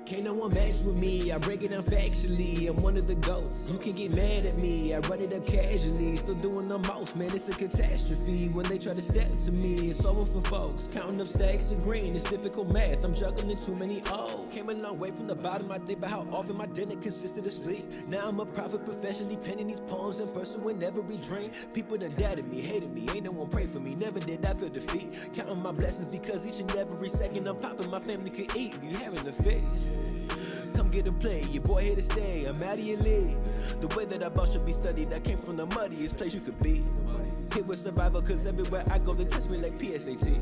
Can't no one match with me, I break it down factually, I'm one of the ghosts. You can get mad at me, I run it up casually. Still doing the most, man, it's a catastrophe. When they try to step to me, it's over for folks. Counting up stacks of green, it's difficult math, I'm juggling too many O's. Came a long way from the bottom, I think about how often my dinner consisted of sleep. Now I'm a prophet professionally penning these poems and pursuing every dream. People that doubted me, hated me, ain't no one pray for me, never did I feel defeat. Counting my blessings because each and every second I'm popping, my family could eat. You having the face. Come get a play, your boy here to stay, I'm out of your league. The way that I bought should be studied, I came from the muddiest place you could be. Hit with survival cause everywhere I go they test me like PSAT.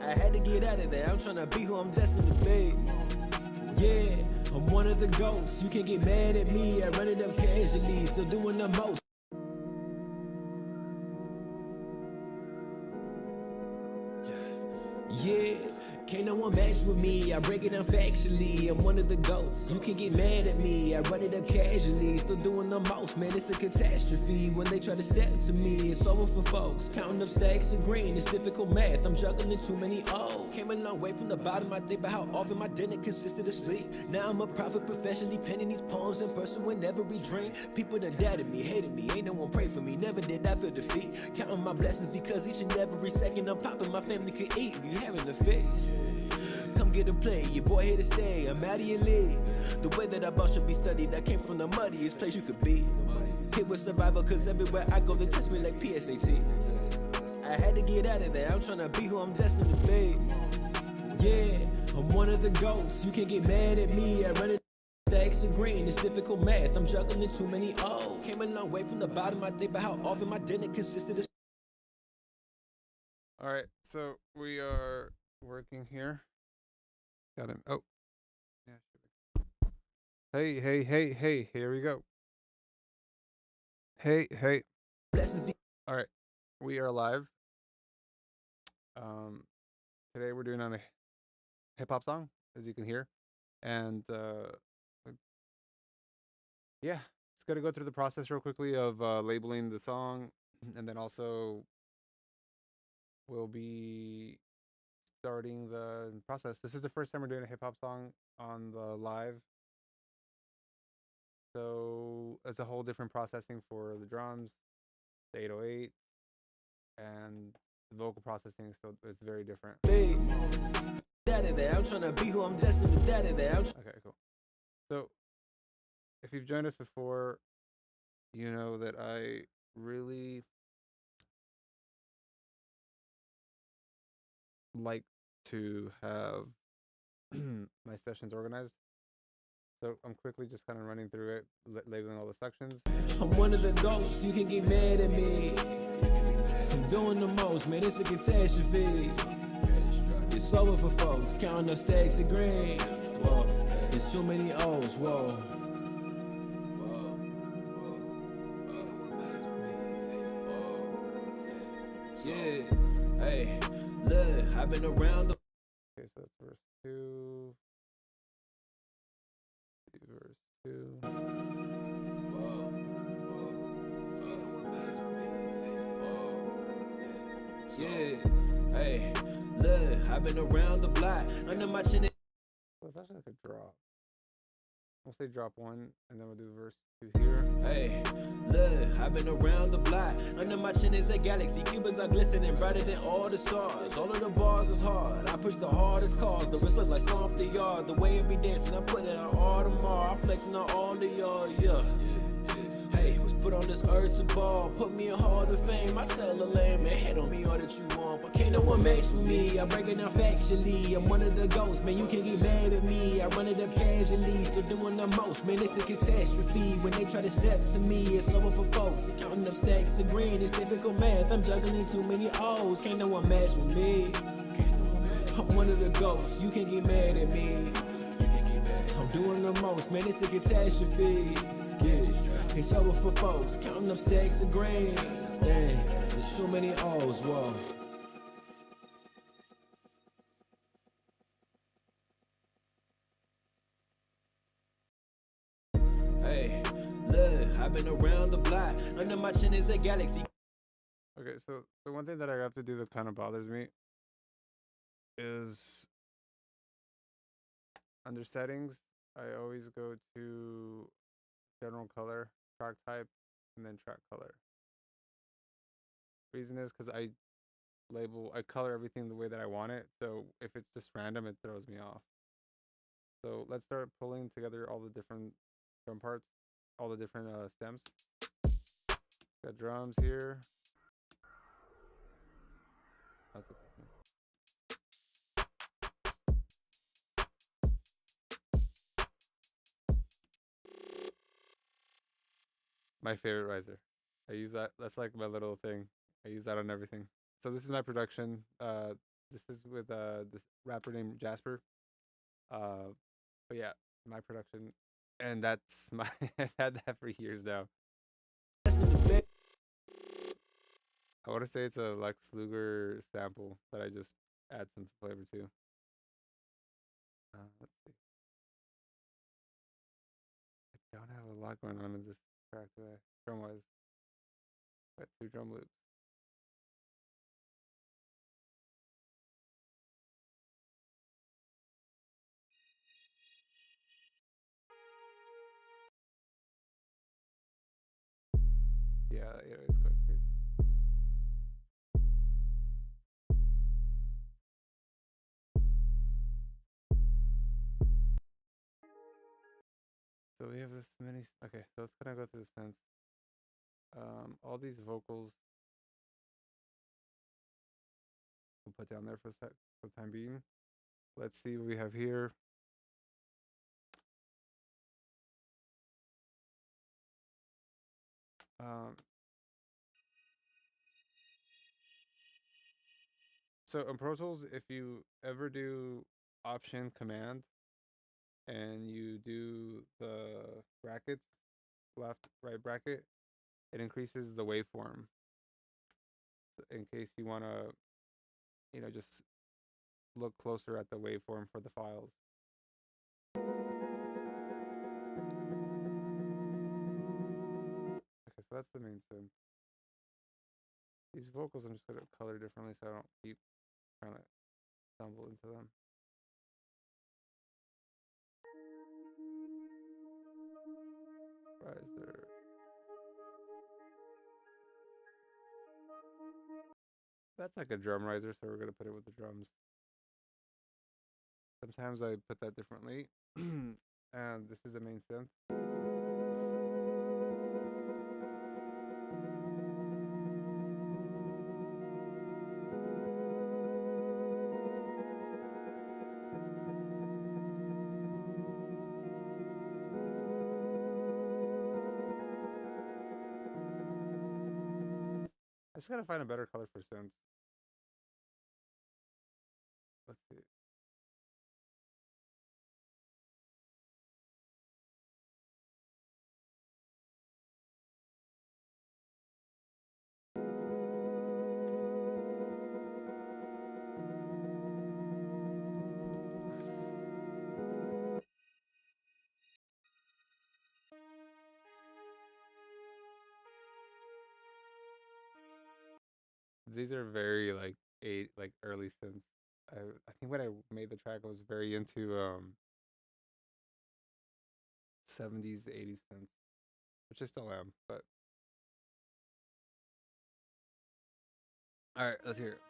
I had to get out of there, I'm tryna be who I'm destined to be. Yeah, I'm one of the ghosts, you can't get mad at me, I run it up casually, still doing the most. Yeah, can't no one match with me, I break it down factually, I'm one of the ghosts. You can get mad at me, I run it up casually, still doing the most, man, it's a catastrophe. When they try to step to me, it's over for folks. Counting up stacks of green, it's difficult math, I'm juggling too many O's. Came a long way from the bottom, I think about how often my dinner consisted of sleep. Now I'm a prophet professionally penning these poems and pursuing every dream. People that doubted me, hated me, ain't no one pray for me, never did I feel defeat. Counting my blessings because each and every second I'm popping, my family could eat. You having the face. Come get a play, your boy here to stay, I'm out of your league. The way that I bought should be studied, I came from the muddiest place you could be. Hit with survival cause everywhere I go they test me like PSAT. I had to get out of there, I'm tryna be who I'm destined to be. Yeah, I'm one of the ghosts, you can't get mad at me, I run it stacks of green, it's difficult math, I'm juggling too many O's. Came a long way from the bottom, I think about how often my dinner consisted of. Alright, so we are working here. Got him. Oh. Yeah. Hey, here we go. Hey. Alright, we are live. Today we're doing on a hip-hop song, as you can hear. And yeah, just gotta go through the process real quickly of labeling the song, and then also we'll be starting the process. This is the first time we're doing a hip-hop song on the live, so it's a whole different processing for the drums, the 808, and the vocal processing, so it's very different. I'm trying to be who I'm destined to. Okay, cool. So if you've joined us before, you know that I really like to have my sessions organized. So I'm quickly just kind of running through it, labeling all the sections. I'm one of the ghosts, you can get mad at me. I'm doing the most, man, it's a catastrophe. It's over for folks, counting up stacks of green. Whoa, there's too many O's, whoa. Yeah, hey, look, I've been around the. Okay, so that's verse 2. Verse 2. Yeah, hey, look, I've been around the block. Under my chin. So it's actually like a drop. We'll say drop 1, and then we'll do verse 2 here. Hey, look, I've been around the block. Under my chin is a galaxy. Cubans are glistening brighter than all the stars. All of the bars is hard. I push the hardest cars. The wrist look like stomp the yard. The way it be dancing, I put it on all tomorrow. I'm flexing on all the y'all, yeah. Hey, was put on this earth to ball. Put me in Hall of Fame. I tell the lame, man, head on me all that you want. But can't no one match with me. I break it down factually. I'm one of the ghosts, man, you can't get mad at me. I run it up casually, still doing the most. Man, it's a catastrophe. When they try to step to me, it's over for folks. Counting up stacks of green, it's difficult math. I'm juggling too many O's. Can't no one match with me. I'm one of the ghosts, you can't get mad at me. I'm doing the most, man, it's a catastrophe. Yeah, it's over for folks, counting up stacks of grain. Dang, there's too many O's, whoa. Hey, look, I've been around the block. Under my chin is a galaxy. Okay, so the one thing that I have to do that kind of bothers me is Under settings, I always go to general color, track type, and then track color. Reason is because I color everything the way that I want it. So if it's just random, it throws me off. So let's start pulling together all the different drum parts, all the different stems. Got drums here. That's what this is. My favorite riser. I use that. That's like my little thing. I use that on everything. So this is my production. This is with this rapper named Jasper. Uh, but yeah, my production, and that's my. I've had that for years now. I want to say it's a Lex Luger sample that I just add some flavor to. Let's see. I don't have a lot going on in this track today. Drum wise, got 2 drum loops. Yeah, it's quite crazy. So we have this mini. Okay, so let's kind of go through the sense. All these vocals we'll put down there for the time being. Let's see what we have here. So in Pro Tools, if you ever do Option Command and you do the brackets, left, right bracket, it increases the waveform. In case you want to, just look closer at the waveform for the files. Okay, so that's the main synth. These vocals I'm just going to color differently so I don't keep trying to stumble into them. Riser. That's like a drum riser, so we're going to put it with the drums. Sometimes I put that differently. And this is the main synth. I just gotta find a better color for synths. Let's see. These are very like early synths. I think when I made the track, I was very into 70s, 80s synths, which I still am. But all right, let's hear it.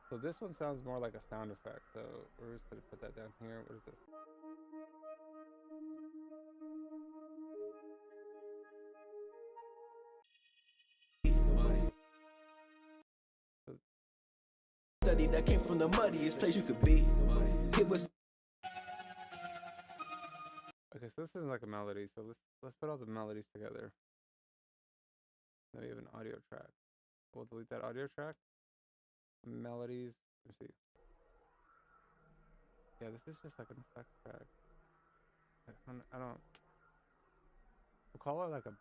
So this one sounds more like a sound effect. So we're just gonna put that down here. What is this? Study that came from the muddiest place you could be. It was. Okay, so this isn't like a melody. So let's put all the melodies together. Then we have an audio track. We'll delete that audio track. Melodies. Let's see. Yeah, this is just like an effects track. I don't. We'll call it like I'm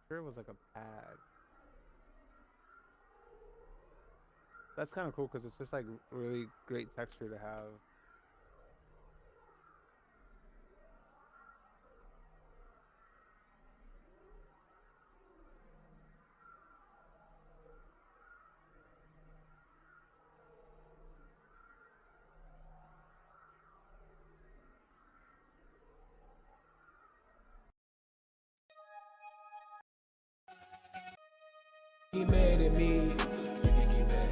sure it was like a pad. That's kind of cool because it's just like really great texture to have. Get mad at me.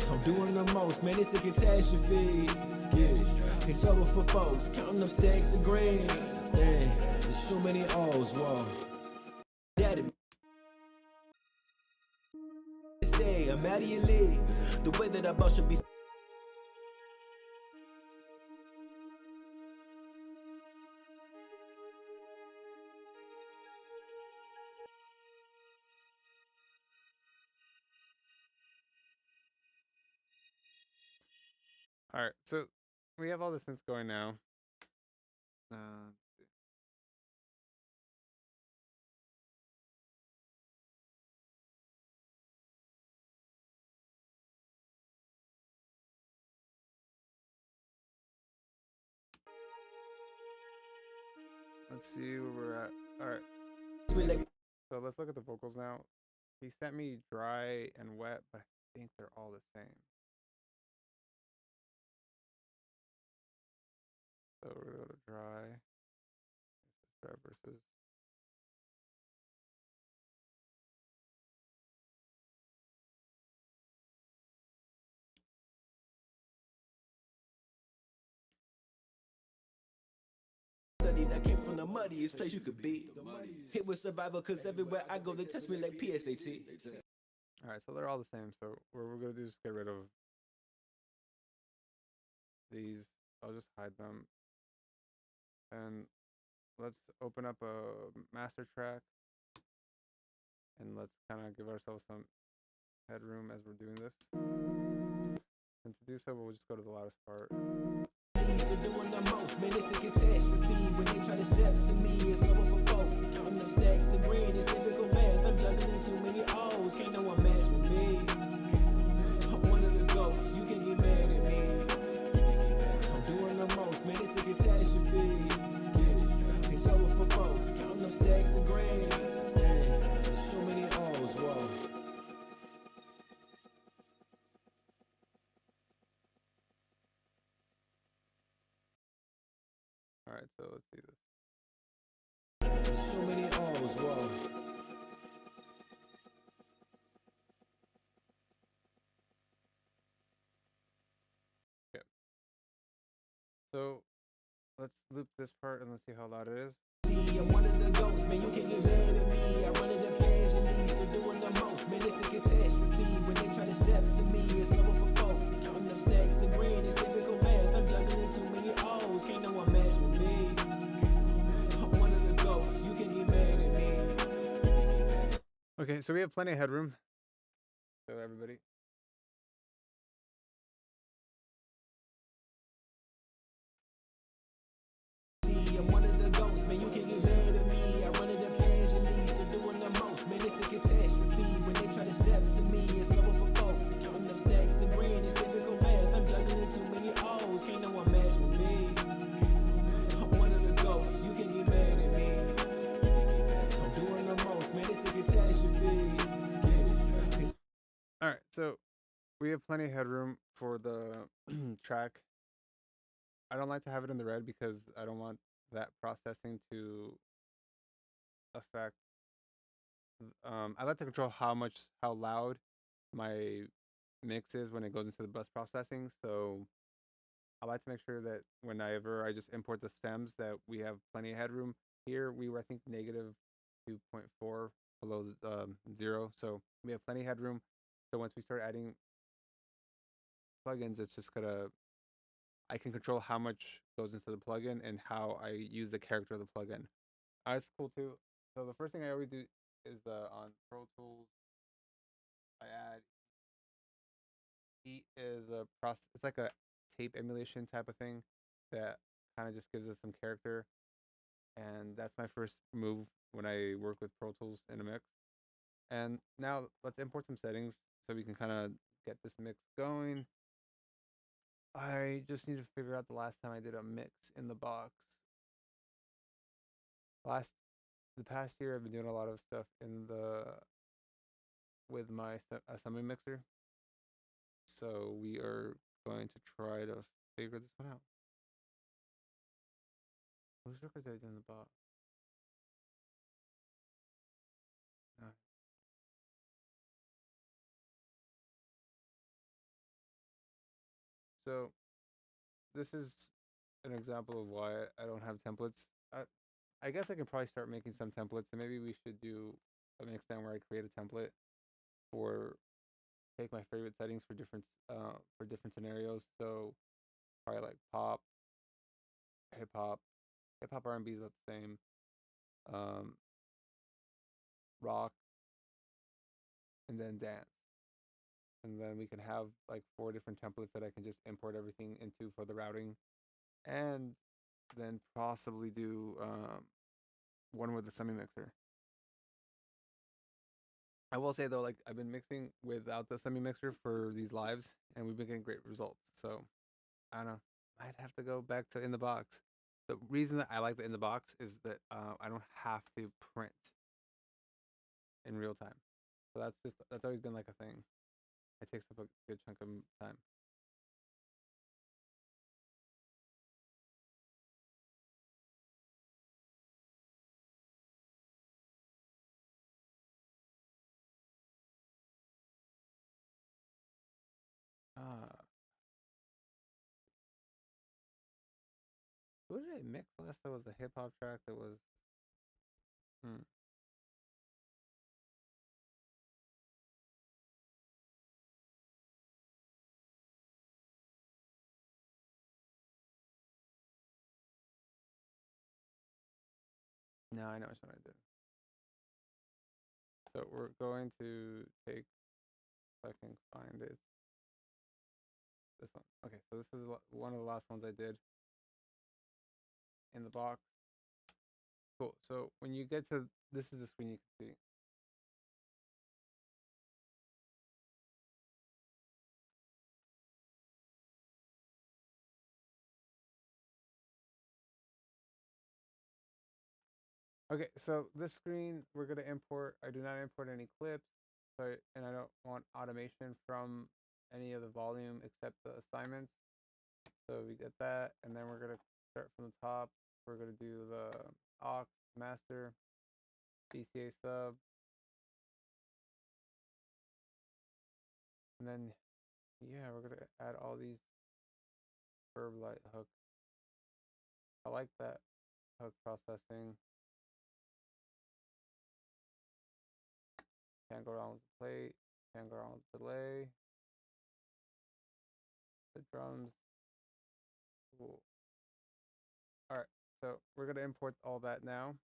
I'm doing the most, man, it's a catastrophe. Yeah, it's over for folks, counting up stacks of green. Dang, there's too many O's, whoa. Daddy, stay, I'm out of your league. The way that I boss should be. All right, so we have all the synths going now. Let's see where we're at. All right. So let's look at the vocals now. He sent me dry and wet, but I think they're all the same. So we're gonna go to dry. Dry versus. That came from the muddiest place you could be. Hit with survival, cause everywhere I go, they test me like PSAT. All right, so they're all the same. So what we're gonna do is get rid of these. I'll just hide them. And let's open up a master track. And let's kind of give ourselves some headroom as we're doing this. And to do so, we'll just go to the loudest part. Doing the most, man, it's a catastrophe. When they try to step to me, it's over for folks. Counting up stacks of green, it's difficult math. I'm juggling too many O's, can't no one match with me. I'm one of the ghosts, you can get mad at me. I'm doing the most, man, it's a catastrophe. It's over for folks, counting up stacks of green. There's too many O's, whoa. All right, so let's see this. There's too many O's, whoa. Okay. So let's loop this part and let's see how loud it is. I'm one of the ghosts, man, you can get mad at me. I run it up casually, still doing the most, man, it's a catastrophe. When they try to step to me, it's over for folks. Counting up stacks of green, it's difficult math. I'm juggling too many O's, can't no one match with me. I'm one of the ghosts, you can get mad at me. Okay, so we have plenty of headroom. So everybody. I'm one of the ghosts, man, you can get mad at me. I run it up casually, still doing the most, man, it's a catastrophe. When they try to step to me, it's over for folks. Counting up stacks of green, it's difficult math. I'm juggling too many O's, can't no one match with me. I'm one of the ghosts, you can get mad at me. I'm doing the most, man, it's a catastrophe. All right, so we have plenty of headroom for the track. I don't like to have it in the red because I don't want that processing to affect. I like to control how loud my mix is when it goes into the bus processing. So I like to make sure that whenever I just import the stems that we have plenty of headroom. Here we were, I think, negative 2.4 below 0. So we have plenty of headroom. So once we start adding plugins, it's just gonna, I can control how much goes into the plugin and how I use the character of the plugin. That's cool too. So the first thing I always do is on Pro Tools, I add Heat is a process. It's like a tape emulation type of thing that kind of just gives us some character, and that's my first move when I work with Pro Tools in a mix. And now let's import some settings so we can kind of get this mix going. I just need to figure out the last time I did a mix in the box. The past year I've been doing a lot of stuff with my assembly mixer. So we are going to try to figure this one out. Whose records did I do in the box? So this is an example of why I don't have templates. I guess I can probably start making some templates, and maybe we should do a mixdown where I create a template for take my favorite settings for different scenarios. So probably like pop, hip hop, R&B is about the same. Um, rock, and then dance. And then we can have like 4 different templates that I can just import everything into for the routing, and then possibly do one with the semi mixer. I will say though, like I've been mixing without the semi mixer for these lives, and we've been getting great results. So I don't know, might have to go back to in the box. The reason that I like the in the box is that I don't have to print in real time. So that's always been like a thing. It takes up a good chunk of time. Uh, what did I mix last? That was a hip hop track. That was. Hmm. No, I know which one I did. So we're going to take. If I can find it. This one. Okay, so this is one of the last ones I did in the box. Cool. So when you get to this is the screen you can see. Okay, so this screen we're gonna import. I do not import any clips, so and I don't want automation from any of the volume except the assignments. So we get that, and then we're gonna start from the top. We're gonna do the aux master, BCA sub, and then yeah, we're gonna add all these verb light hook. I like that hook processing. Can't go wrong with the plate. Can't go wrong with the delay. The drums. Cool. All right, so we're gonna import all that now.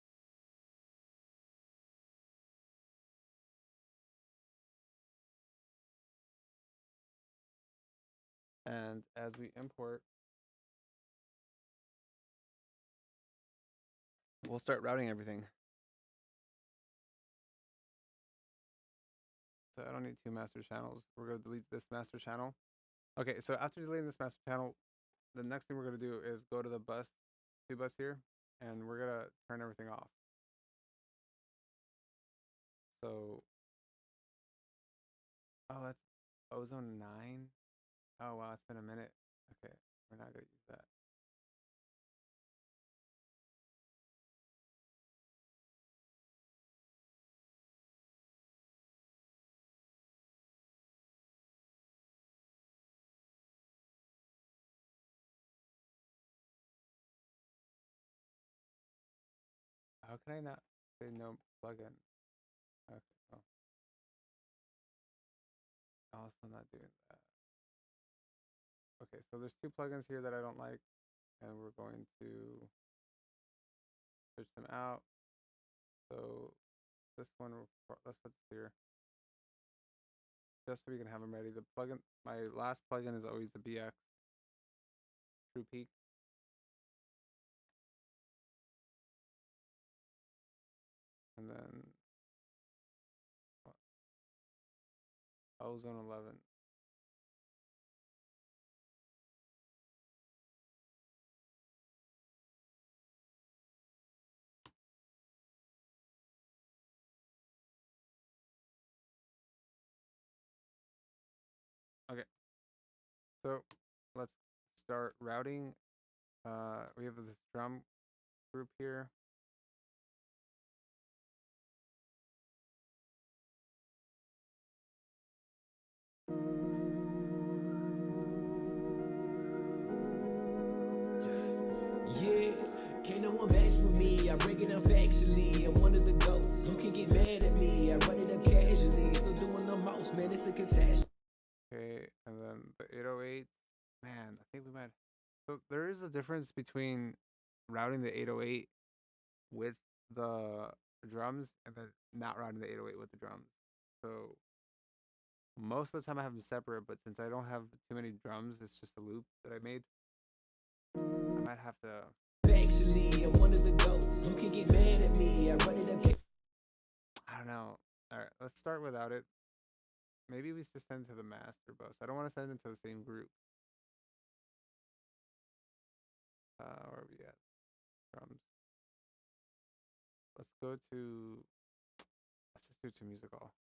And as we import, we'll start routing everything. So I don't need 2 master channels. We're gonna delete this master channel. Okay, so after deleting this master channel, the next thing we're gonna do is go to the bus, 2 bus here, and we're gonna turn everything off. So, oh, that's ozone 9. Oh wow, it's been a minute. Okay, we're not gonna use that. How can I not say no plugin? Okay, well, also not doing that. Okay, so there's 2 plugins here that I don't like, and we're going to switch them out. So this one, let's put this here, just so we can have them ready. The plugin, my last plugin is always the BX True Peak. And then Ozone 11. Okay, so let's start routing. We have this drum group here. Can't no one match with me, I break it down factually. I'm one of the goats. You can get mad at me, I run it up casually. Still doing the most, man, it's a catastrophe. Okay, and then the 808. Man, I think we might. So there is a difference between routing the 808 with the drums and then not routing the 808 with the drums. So most of the time I have them separate, but since I don't have too many drums, it's just a loop that I made. I might have to. Actually, I'm one of the goats. You can get mad at me, I run it up. I don't know. All right, let's start without it. Maybe we just send it to the master bus. I don't want to send it to the same group. Where are we at? Drums. Let's go to. Let's just do it to music hall.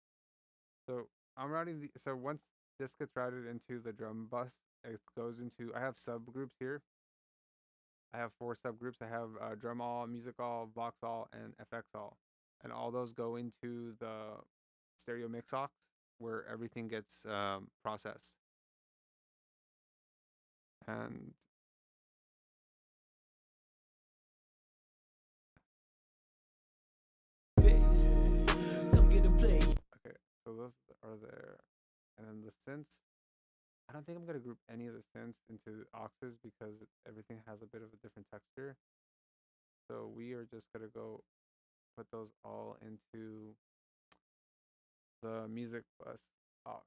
So I'm routing the. So once this gets routed into the drum bus, it goes into. I have subgroups here. I have 4 subgroups. I have drum all, music all, vox all, and FX all, and all those go into the stereo mix aux where everything gets processed. And Come get a play. okay, so those are there, and then the synths. I don't think I'm gonna group any of the synths into auxes because everything has a bit of a different texture. So we are just gonna go put those all into the music bus aux.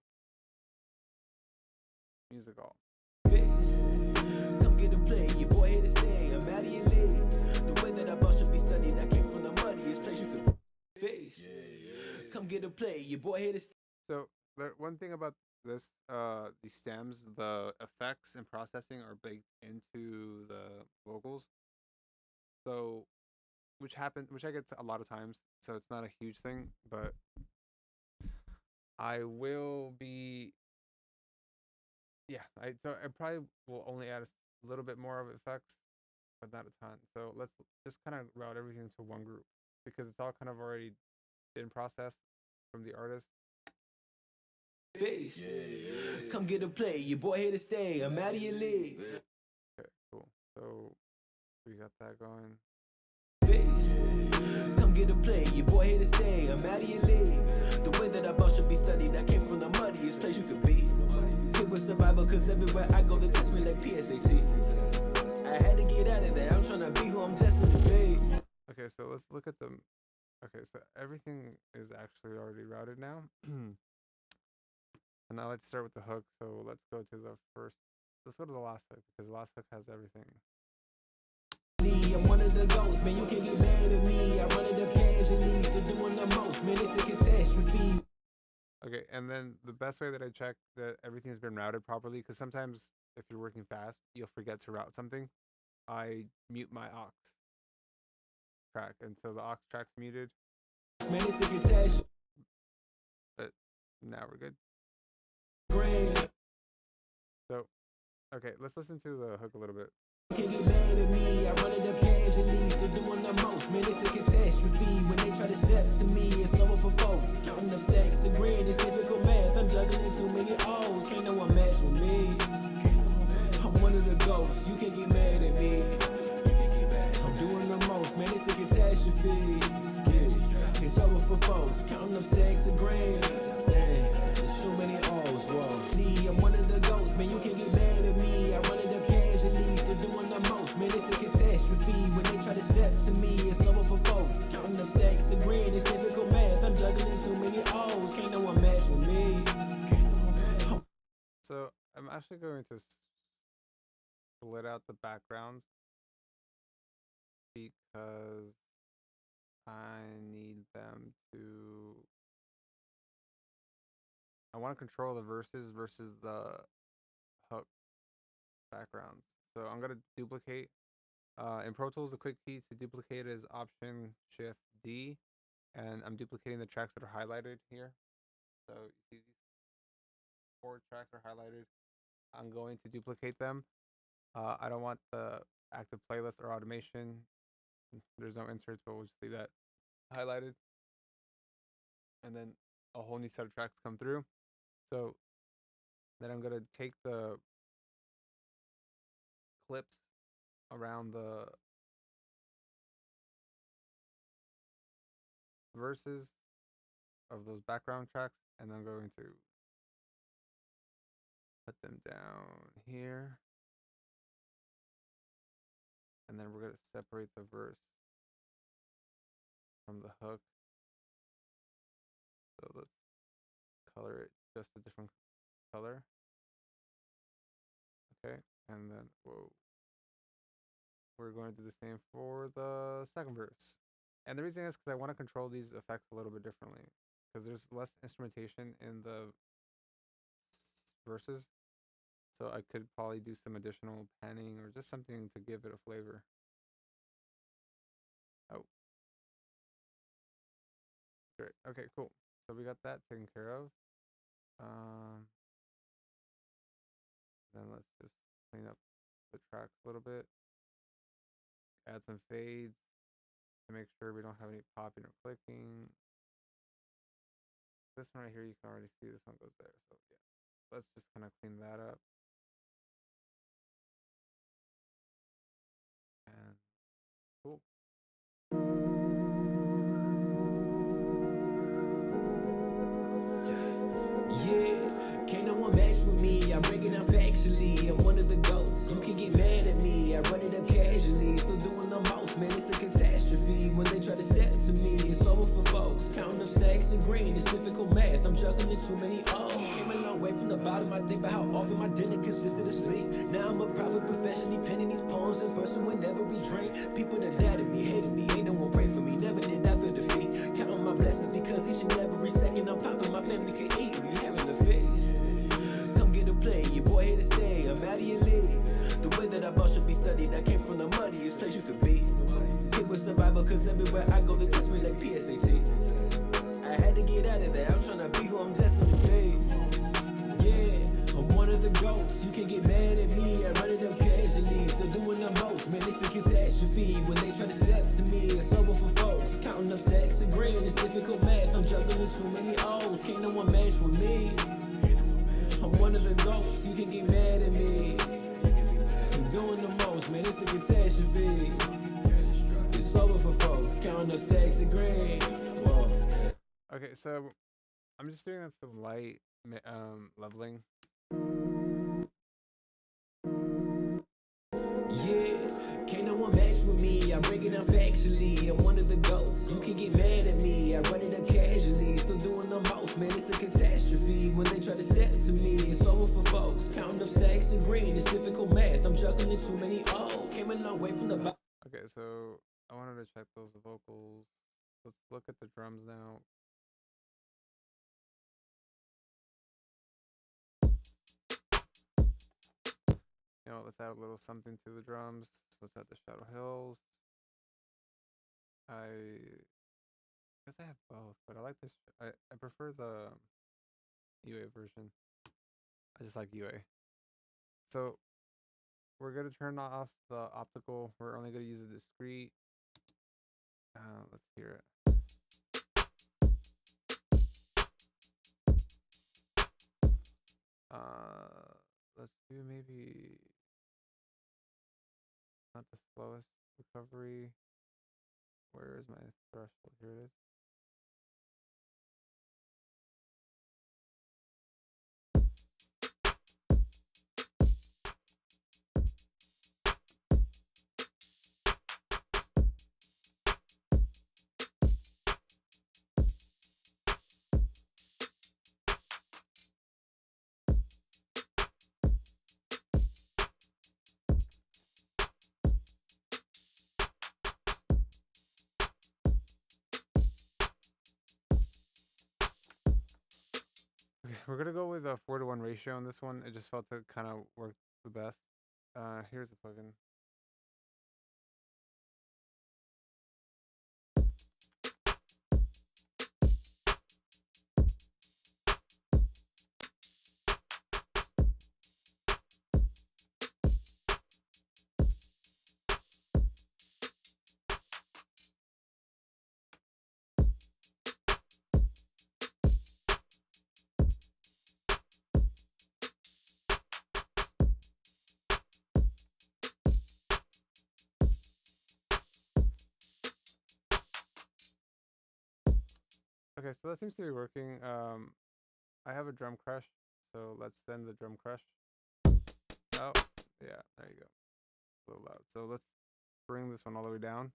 Music all. Come get a play, your boy here to stay. I'm out of your league. The way that I boss should be studied. I came from the muddiest place you could face. Come get a play, your boy here to stay. So the one thing about this, these stems, the effects and processing are baked into the vocals. So, which I get a lot of times. So it's not a huge thing, but I will be. Yeah, I probably will only add a little bit more of effects, but not a ton. So let's just kind of route everything into one group because it's all kind of already been processed from the artist. Face. Come get a play, your boy here to stay. I'm out of your league. Okay, cool. So we got that going. Face. Come get a play, your boy here to stay. I'm out of your league. The way that I boss should be studied. I came from the muddiest place you could be. Hit with survival, cause everywhere I go, they test me like PSAT. I had to get out of there. I'm trying to be who I'm destined to be. Okay, so let's look at them. Okay, so everything is actually already routed now. And now let's start with the hook. So let's go to the first. Let's go to the last hook because the last hook has everything. I'm one of the goats, man. You can get mad at me. I run it up casually. Still doing the most, man. It's a catastrophe. Okay, and then the best way that I check that everything has been routed properly, because sometimes if you're working fast, you'll forget to route something. I mute my aux track, and so the aux track's muted. Man, it's a catastrophe. But now we're good. Great. So, okay, let's listen to the hook a little bit. Can get mad at me, I run it up casually. Still doing the most, man, it's a catastrophe. When they try to step to me, it's over for folks. Counting up stacks of green, it's difficult math. I'm juggling too many O's, can't no one match with me. I'm one of the ghosts, you can get mad at me. I'm doing the most, man, it's a catastrophe. Yeah, it's over for folks. Counting up stacks of green. There's too many O's, whoa. I'm one of the ghosts, man, you can get mad at me. I run it up casually, still doing the most, man, it's a catastrophe. When they try to step to me, it's over for folks. Counting up stacks of green, it's difficult math. I'm juggling too many O's, can't no one match with me. So, I'm actually going to split out the background because I need them to. I want to control the verses versus the hook backgrounds. So I'm gonna duplicate. In Pro Tools, the quick key to duplicate is Option Shift D, and I'm duplicating the tracks that are highlighted here. So you see these 4 tracks are highlighted. I'm going to duplicate them. I don't want the active playlist or automation. There's no inserts, but we'll just leave that highlighted. And then a whole new set of tracks come through. So then I'm gonna take the clips around the verses of those background tracks, and I'm going to put them down here. And then we're going to separate the verse from the hook. So let's color it just a different color. Okay, and then, whoa. We're going to do the same for the second verse. And the reason is because I want to control these effects a little bit differently. Because there's less instrumentation in the verses. So I could probably do some additional panning or just something to give it a flavor. Oh. Great. Okay, cool. So we got that taken care of. Then let's just clean up the tracks a little bit. Add some fades to make sure we don't have any popping or clicking. This one right here, you can already see this one goes there. So yeah, let's just kind of clean that up. And cool. Yeah, can't no one match with me. I break it down factually. I'm one of the ghosts. You can get mad at me. I run it up casually. Still doing the most, man. It's a catastrophe. When they try to step to me, it's over for folks. Counting up stacks and green. It's difficult math. I'm juggling too many O's. Came a long way from the bottom. I think about how often my dinner consisted of sleep. Now I'm a prophet professionally penning these poems in person whenever we drink. People that doubted me, hated me. Ain't no one pray for me. Never did I feel defeat. Counting my blessings because each and every second I'm popping. My family could eat. We having the face. Come get a play. Your boy here to stay. I'm out of your league. The way that I bought should be studied. I came from the muddiest place you could be. Hit with survival cause everywhere I go they test me like PSAT. I had to get out of there. I'm trying to be who I'm destined to be. Yeah, I'm one of the ghosts. You can get mad at me. I run it up casually. Still doing the most. Man, it's a catastrophe. When they try to step to me, it's over for folks. Counting up stacks and green. It's difficult math. I'm juggling too many O's. Can't no one match with me. I'm one of the ghosts. You can get mad at me. I'm doing the most. Man, it's a catastrophe. It's over for folks. Counting up stacks and green. Whoa. Okay, so I'm just doing some light leveling. Yeah, can't no one match with me. I break it down factually. I'm one of the ghosts. You can get mad at me. I run it up casually. Still doing the most, man. It's a catastrophe. When they try to step to me, it's over for folks. Counting up stacks and green. It's difficult math. I'm juggling too many O's. Came a long way from the bottom. Okay, so I wanted to check those vocals. Let's look at the drums now. You know, let's add a little something to the drums. Let's add the Shadow Hills. I guess I have both, but I like this. I prefer the UA version. I just like UA. So we're going to turn off the optical. We're only going to use a discrete. Let's hear it. Let's do maybe not the slowest recovery. Where is my threshold? Here it is. Okay, we're gonna go with a 4:1 ratio on this one. It just felt to kind of work the best. Here's the plugin. Okay, so that seems to be working. I have a drum crush, so let's send the drum crush. Oh, yeah, there you go. A little loud. So let's bring this one all the way down,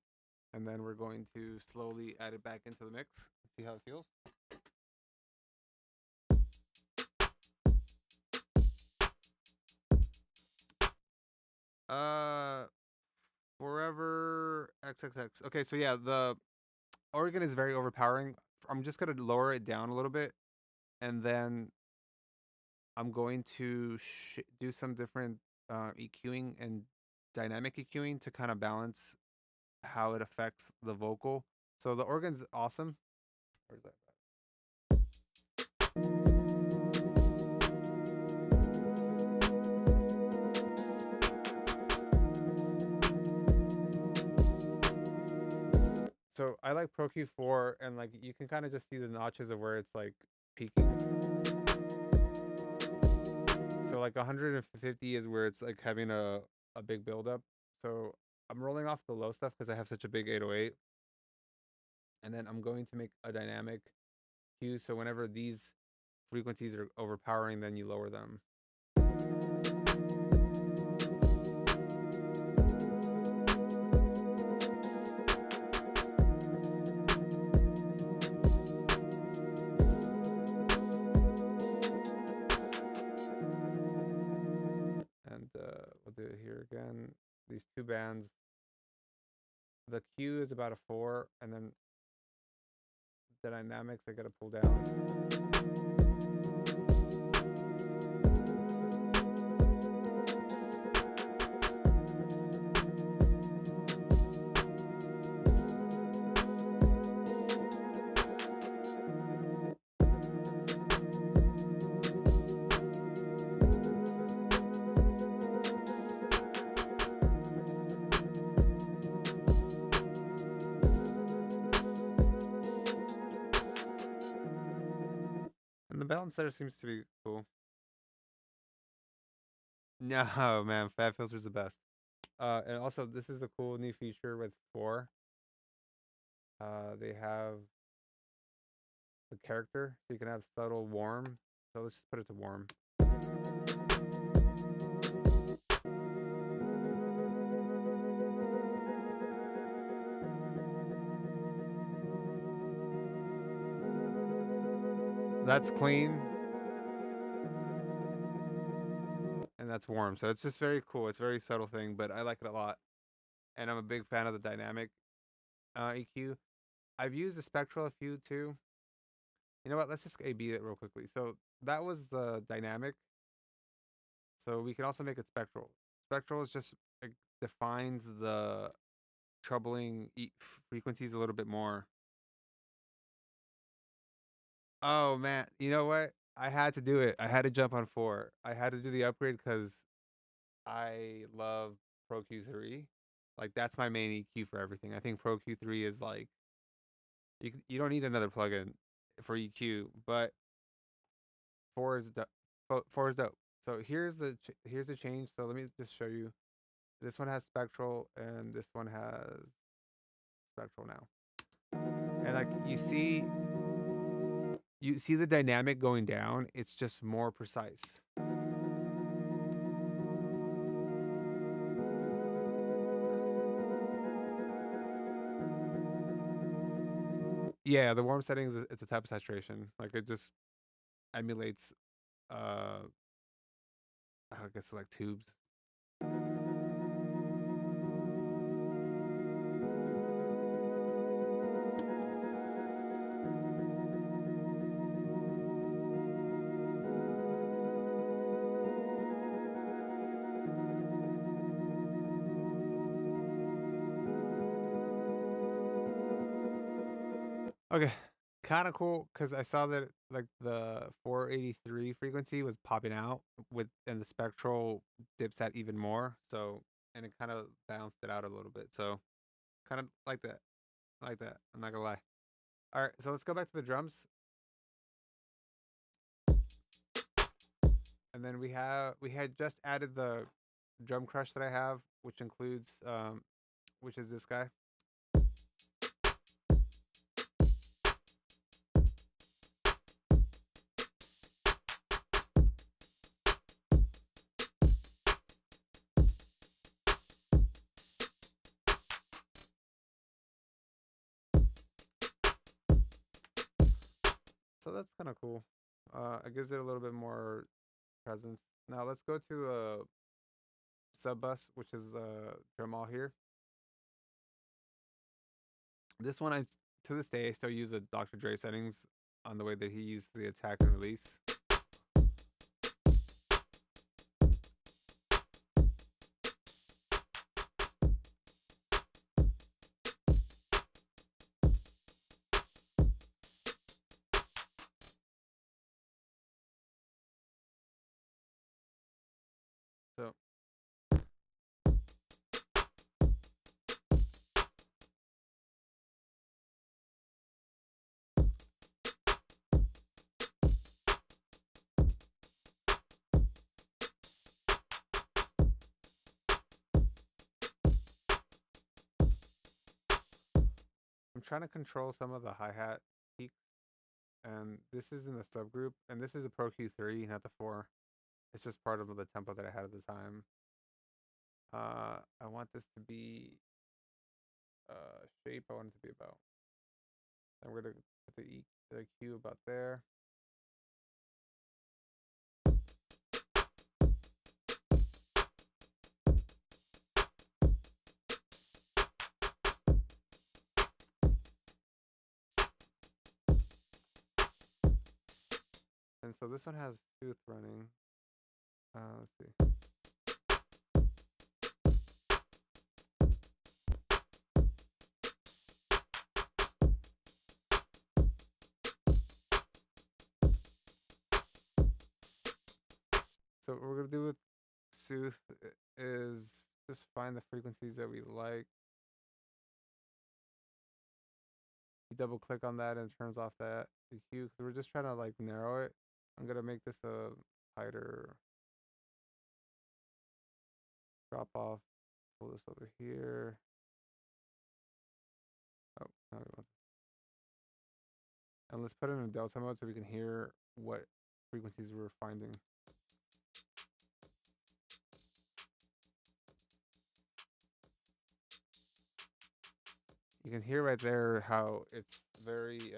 and then we're going to slowly add it back into the mix and see how it feels. Forever XXX. Okay, so yeah, the organ is very overpowering. I'm just gonna lower it down a little bit, and then I'm going to do some different EQing and dynamic EQing to kind of balance how it affects the vocal. So the organ's awesome. Where's that? So I like Pro Q4, and like you can kind of just see the notches of where it's like peaking. So like 150 is where it's like having a big buildup. So I'm rolling off the low stuff because I have such a big 808. And then I'm going to make a dynamic cue. So whenever these frequencies are overpowering, then you lower them. And we'll do it here again. These two bands. The Q is about a 4, and then the dynamics I gotta pull down. And the balance there seems to be cool. No, man, Fat Filter's the best. And also, this is a cool new feature with 4. They have the character, so you can have subtle warm. So let's just put it to warm. That's clean. And that's warm. So it's just very cool. It's a very subtle thing, but I like it a lot. And I'm a big fan of the dynamic EQ. I've used the spectral a few too. You know what? Let's just A/B it real quickly. So that was the dynamic. So we can also make it spectral. Spectral is just defines the troubling frequencies a little bit more. Oh man, you know what? I had to do it. I had to jump on 4. I had to do the upgrade because I love Pro Q3. Like that's my main EQ for everything. I think Pro Q3 is like you don't need another plugin for EQ, but 4 is dope. 4 is dope. So here's the change. So let me just show you. This one has spectral, and this one has spectral now. And like you see the dynamic going down. It's just more precise. Yeah, the warm settings, it's a type of saturation. Like it just emulates I guess like tubes. Okay, kind of cool because I saw that like the 483 frequency was popping out and the spectral dips at even more. So and it kind of balanced it out a little bit. So kind of like that. I like that. I'm not gonna lie. All right, so let's go back to the drums. And then we had just added the drum crush that I have, which includes which is this guy. So that's kind of cool. It gives it a little bit more presence. Now let's go to the sub bus, which is drum all here. This one, to this day I still use the Dr. Dre settings on the way that he used the attack and release. So I'm trying to control some of the hi-hat peaks, and this is in the subgroup, and this is a Pro Q3, not the 4. It's just part of the tempo that I had at the time. I want this to be shape. I want it to be about. And we're gonna put the Q about there. And so this one has tooth running. Let's see. So what we're gonna do with Sooth is just find the frequencies that we like. You double click on that and it turns off that EQ because we're just trying to like narrow it. I'm gonna make this a tighter drop off. Pull this over here. Oh, no, we want. And let's put it in delta mode so we can hear what frequencies we're finding. You can hear right there how it's very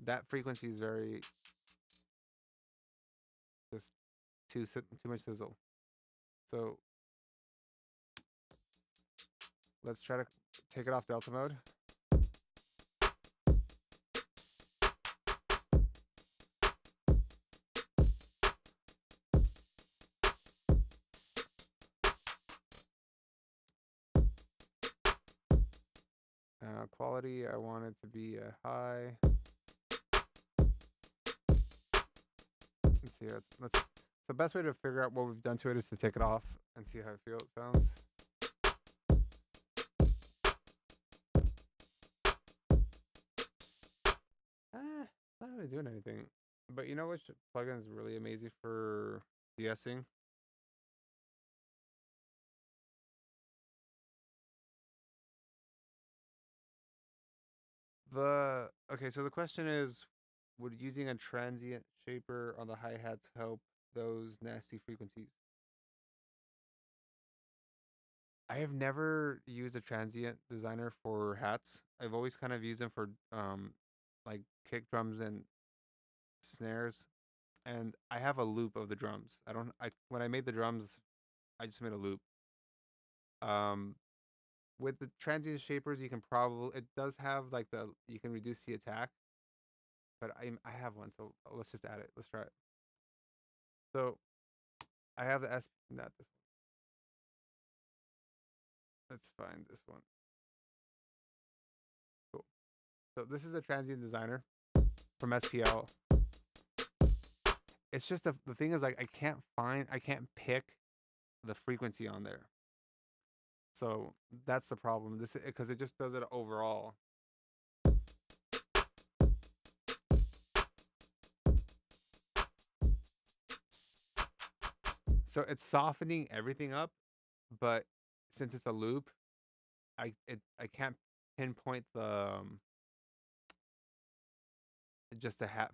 that frequency is very just too much sizzle. So let's try to take it off delta mode. Quality, I want it to be a high. Let's see. The best way to figure out what we've done to it is to take it off and see how it sounds. Not really doing anything. But you know which plugin is really amazing for de-essing? Okay, so the question is, would using a transient shaper on the hi-hats help those nasty frequencies? I have never used a transient designer for hats. I've always kind of used them for like kick drums and snares. And I have a loop of the drums. When I made the drums, I just made a loop. Um with the transient shapers, you can probably, it does have like you can reduce the attack, but I have one, so let's just add it. Let's try it. So I have the not this one. Let's find this one. Cool. So this is a transient designer from SPL. It's just the thing is like I can't pick the frequency on there. So that's the problem. This because it just does it overall. So it's softening everything up, but since it's a loop, I can't pinpoint the just a hat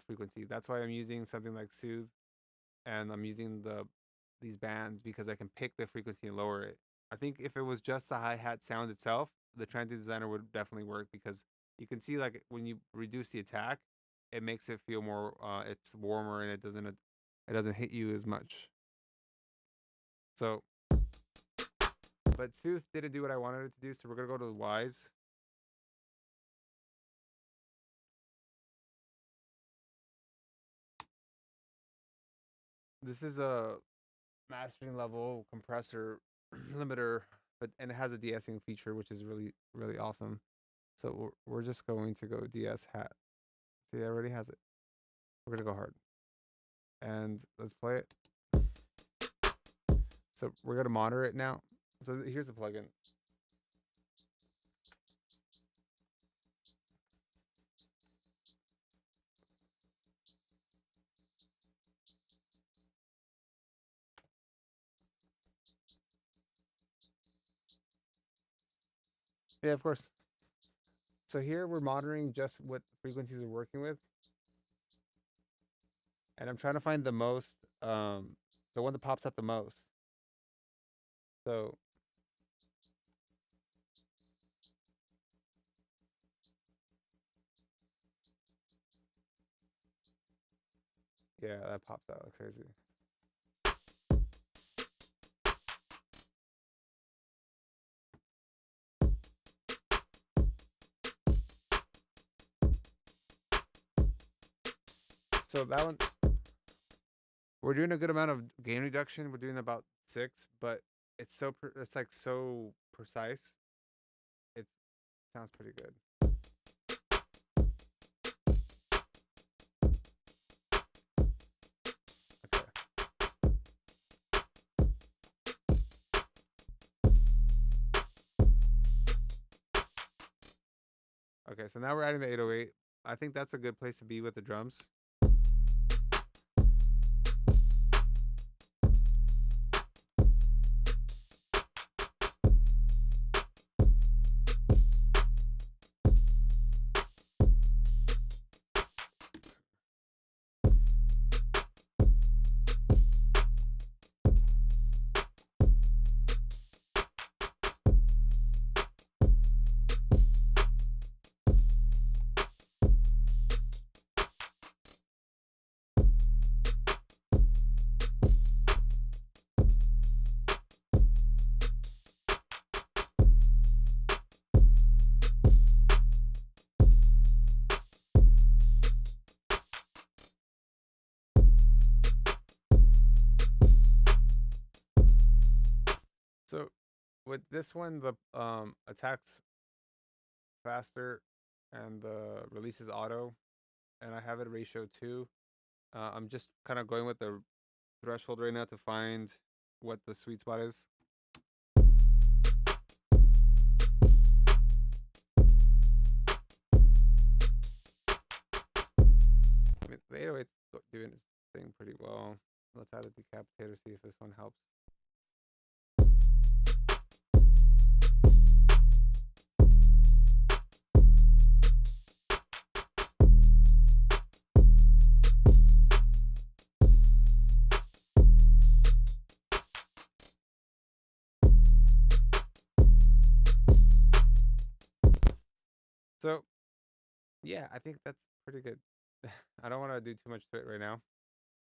frequency. That's why I'm using something like Soothe, and I'm using these bands because I can pick the frequency and lower it. I think if it was just the hi-hat sound itself, the transient designer would definitely work because you can see like when you reduce the attack, it makes it feel more. It's warmer and it doesn't hit you as much. So, but Sooth didn't do what I wanted it to do, so we're gonna go to the Wise. This is a mastering level compressor limiter, and it has a de-essing feature, which is really awesome. So we're just going to go DS hat. See, it already has it. We're gonna go hard, and let's play it. So we're gonna monitor it now. So here's the plugin. Yeah, of course. So here we're monitoring just what frequencies we're working with. And I'm trying to find the most, the one that pops up the most. So yeah, that pops out like crazy. So that one, we're doing a good amount of gain reduction. We're doing about 6, but it's it's like so precise. It sounds pretty good. Okay. Okay, so now we're adding the 808. I think that's a good place to be with the drums. So with this one, the attacks faster and the release is auto, and I have it ratio 2. I'm just kind of going with the threshold right now to find what the sweet spot is. I mean, the 808's doing its thing pretty well. Let's add a decapitator, see if this one helps. So, yeah, I think that's pretty good. I don't want to do too much to it right now.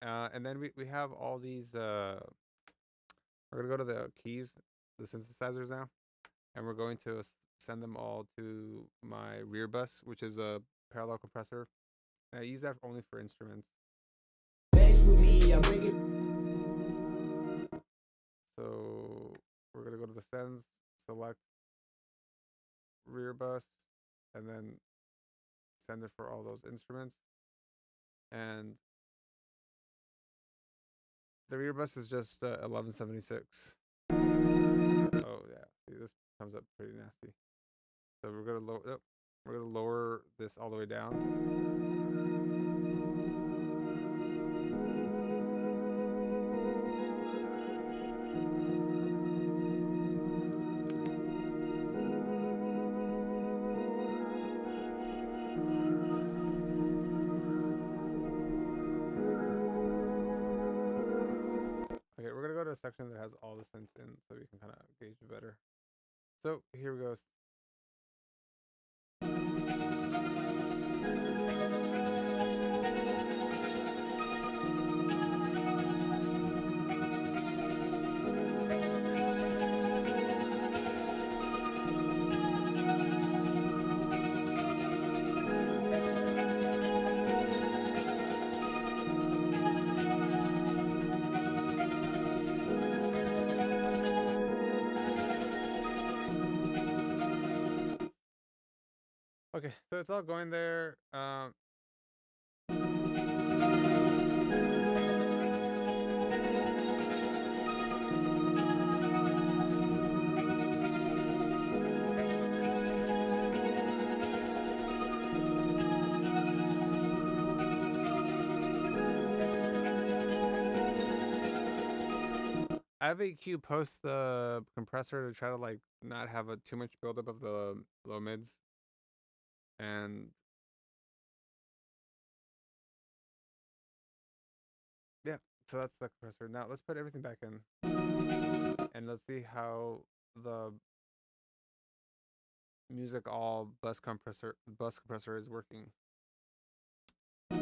And then we have all these. We're going to go to the keys, the synthesizers now, and we're going to send them all to my rear bus, which is a parallel compressor. And I use that only for instruments. So we're going to go to the sends, select rear bus, and then send it for all those instruments. And the rear bus is just 1176. Oh yeah, see, this comes up pretty nasty. So we're gonna lower. Oh, we're gonna lower this all the way down. Okay, we're gonna go to a section that has all the synths in, so we can kind of gauge it better. So here we go. Okay, so it's all going there. I have AQ post the compressor to try to like not have a too much buildup of the low mids, and yeah, so that's the compressor. Now let's put everything back in, and let's see how the music all bus compressor is working. You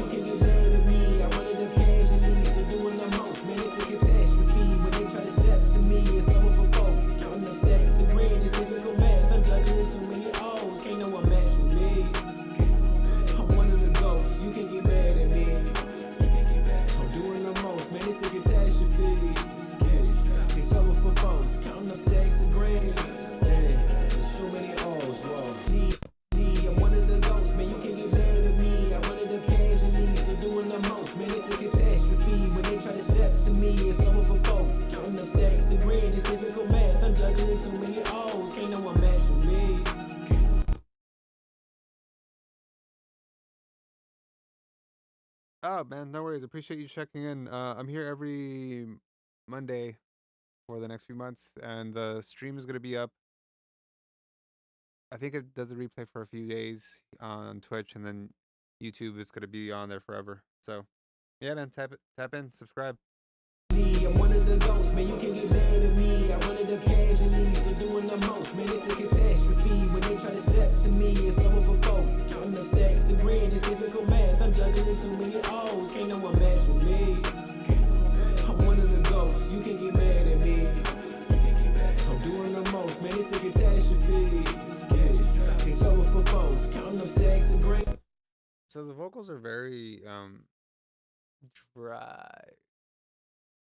can get mad at me. I wanted the cash and leads to doing the most. Man, it's a catastrophe. When they try to step to me, it's over for folks. Counting up stacks of green, it's difficult math. I'm juggling too many O's. Can't no one match with me. I'm one of the ghosts. You can get mad at me. I'm doing the most. Man, it's a catastrophe. It's over for folks. Counting up stacks of green. There's too many O's. Whoa. I'm one of the ghosts. Man, you can get mad at me. I wanted the cash and leads to doing the most. Man, it's a catastrophe. When they try to step to me, it's over for folks. Counting up stacks of green, it's difficult math. I'm juggling too many O's. Can't no one match with me. Oh man, no worries. Appreciate you checking in. I'm here every Monday for the next few months, and the stream is gonna be up. I think it does a replay for a few days on Twitch, and then YouTube is gonna be on there forever. So, yeah, man, tap in, subscribe. I'm one of the ghosts, man, you can get mad at me. I wanted the cash and leads to doing the most. Man, it's a catastrophe. When they try to step to me, it's over for folks. Counting up stacks of green, it's difficult math. I'm juggling too many O's. Can't no one match with me. I'm one of the ghosts, you can get mad at me. I'm doing the most, man, it's a catastrophe. It's over for folks. Counting up stacks of green. So the vocals are very dry.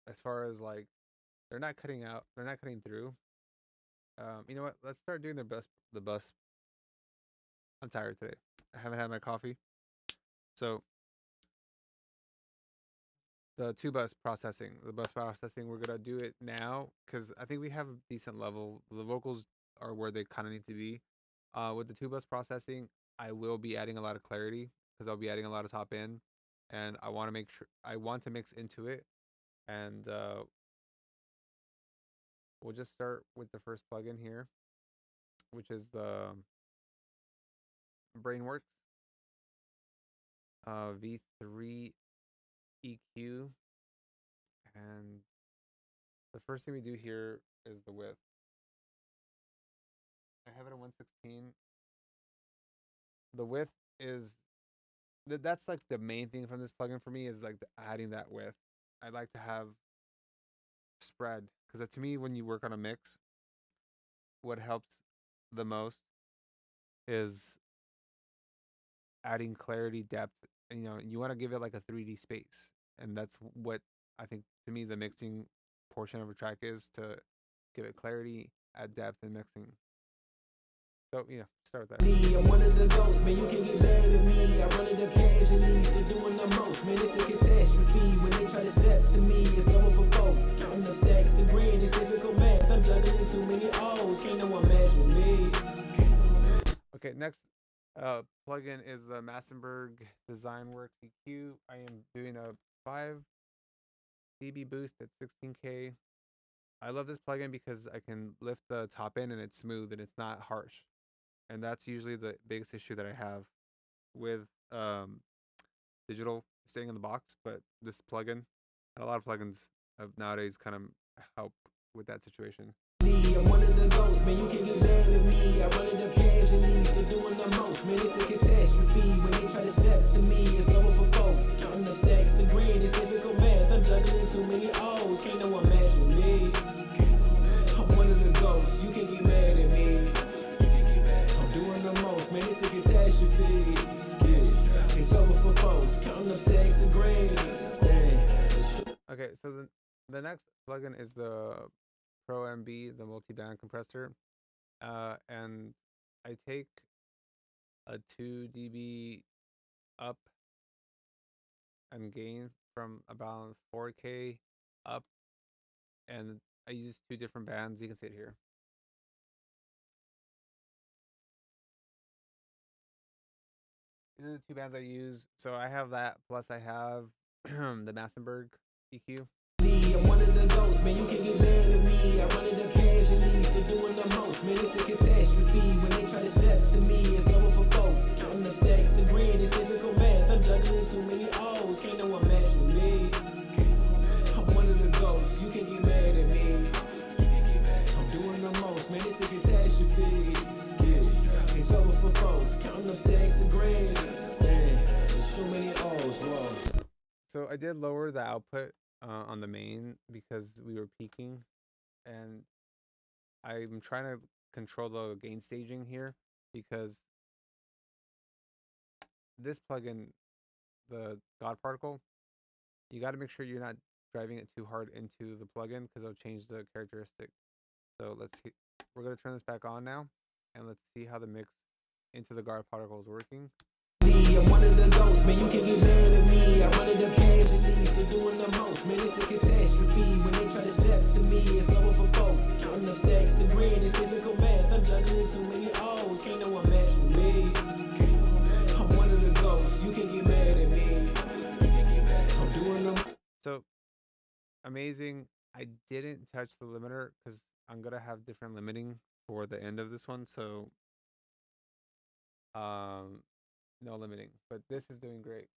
As far as like, they're not cutting through. You know what? Let's start doing the bus. I'm tired today. I haven't had my coffee. So the bus processing, we're gonna do it now because I think we have a decent level. The vocals are where they kind of need to be. With the bus processing, I will be adding a lot of clarity because I'll be adding a lot of top end, and I want to mix into it, and we'll just start with the first plugin here, which is the Brainworks V3 EQ, and the first thing we do here is the width. I have it at 116. The width is that's like the main thing from this plugin for me is like adding that width. I like to have spread because to me, when you work on a mix, what helps the most is adding clarity, depth. And, you want to give it like a 3D space, and that's what I think to me the mixing portion of a track is, to give it clarity, add depth, and mixing. So, start with that. I'm one of the ghosts, man, you can get mad at me. I wanted the cash and leads to doing the most. Man, it's a catastrophe. When they try to step to me, it's over for folks. Counting up stacks of green, it's difficult math. I'm juggling too many O's. Can't no one match with me. Okay, next plugin is the Massenburg DesignWorks EQ. I am doing a 5 dB boost at 16K. I love this plugin because I can lift the top end and it's smooth and it's not harsh. And that's usually the biggest issue that I have with digital staying in the box. But this plugin, and a lot of plugins of nowadays kind of help with that situation. I'm one of the ghosts, man, you can get mad at me. I run it up casually, still doing the most, man, it's a catastrophe. When they try to step to me, it's over for folks. Counting up stacks of green, it's difficult math. I'm juggling too many O's, can't no one match with me. I'm one of the ghosts, you can get mad at me. I'm doing the most, man, it's a catastrophe. Yeah, it's over for folks, counting up stacks of green. Okay, so the next plugin is the Pro MB, the multi-band compressor, and I take a 2 dB up and gain from about 4K up, and I use 2 different bands. You can see it here. These are the 2 bands I use. So I have that, plus I have the Massenburg EQ. I'm one of the ghosts, man, you can get mad at me. I run it up casually, still doing the most, man, it's a catastrophe. When they try to step to me, it's over for folks. Counting up stacks of green, it's difficult math. I'm juggling too many O's, can't no one match with me. I'm one of the ghosts, you can get mad at me. I'm doing the most, man, it's a catastrophe. Yeah, it's over for folks. Counting up stacks of green, man, there's too many O's, whoa. So I did lower the output on the main because we were peaking, and I'm trying to control the gain staging here because this plugin, the God Particle, you got to make sure you're not driving it too hard into the plugin because it'll change the characteristic. So let's see. We're going to turn this back on now, and let's see how the mix into the God Particle is working. I'm one of the ghosts, man, you can get mad at me. I run it up casually, still doing the most, man, it's a catastrophe. When they try to step to me, it's over for folks. Counting up stacks of green, it's difficult math. I'm juggling too many O's, can't no one match with me. I'm one of the ghosts, you can get mad at me. I'm doing them. So amazing. I didn't touch the limiter because I'm gonna have different limiting for the end of this one. So no limiting, but this is doing great.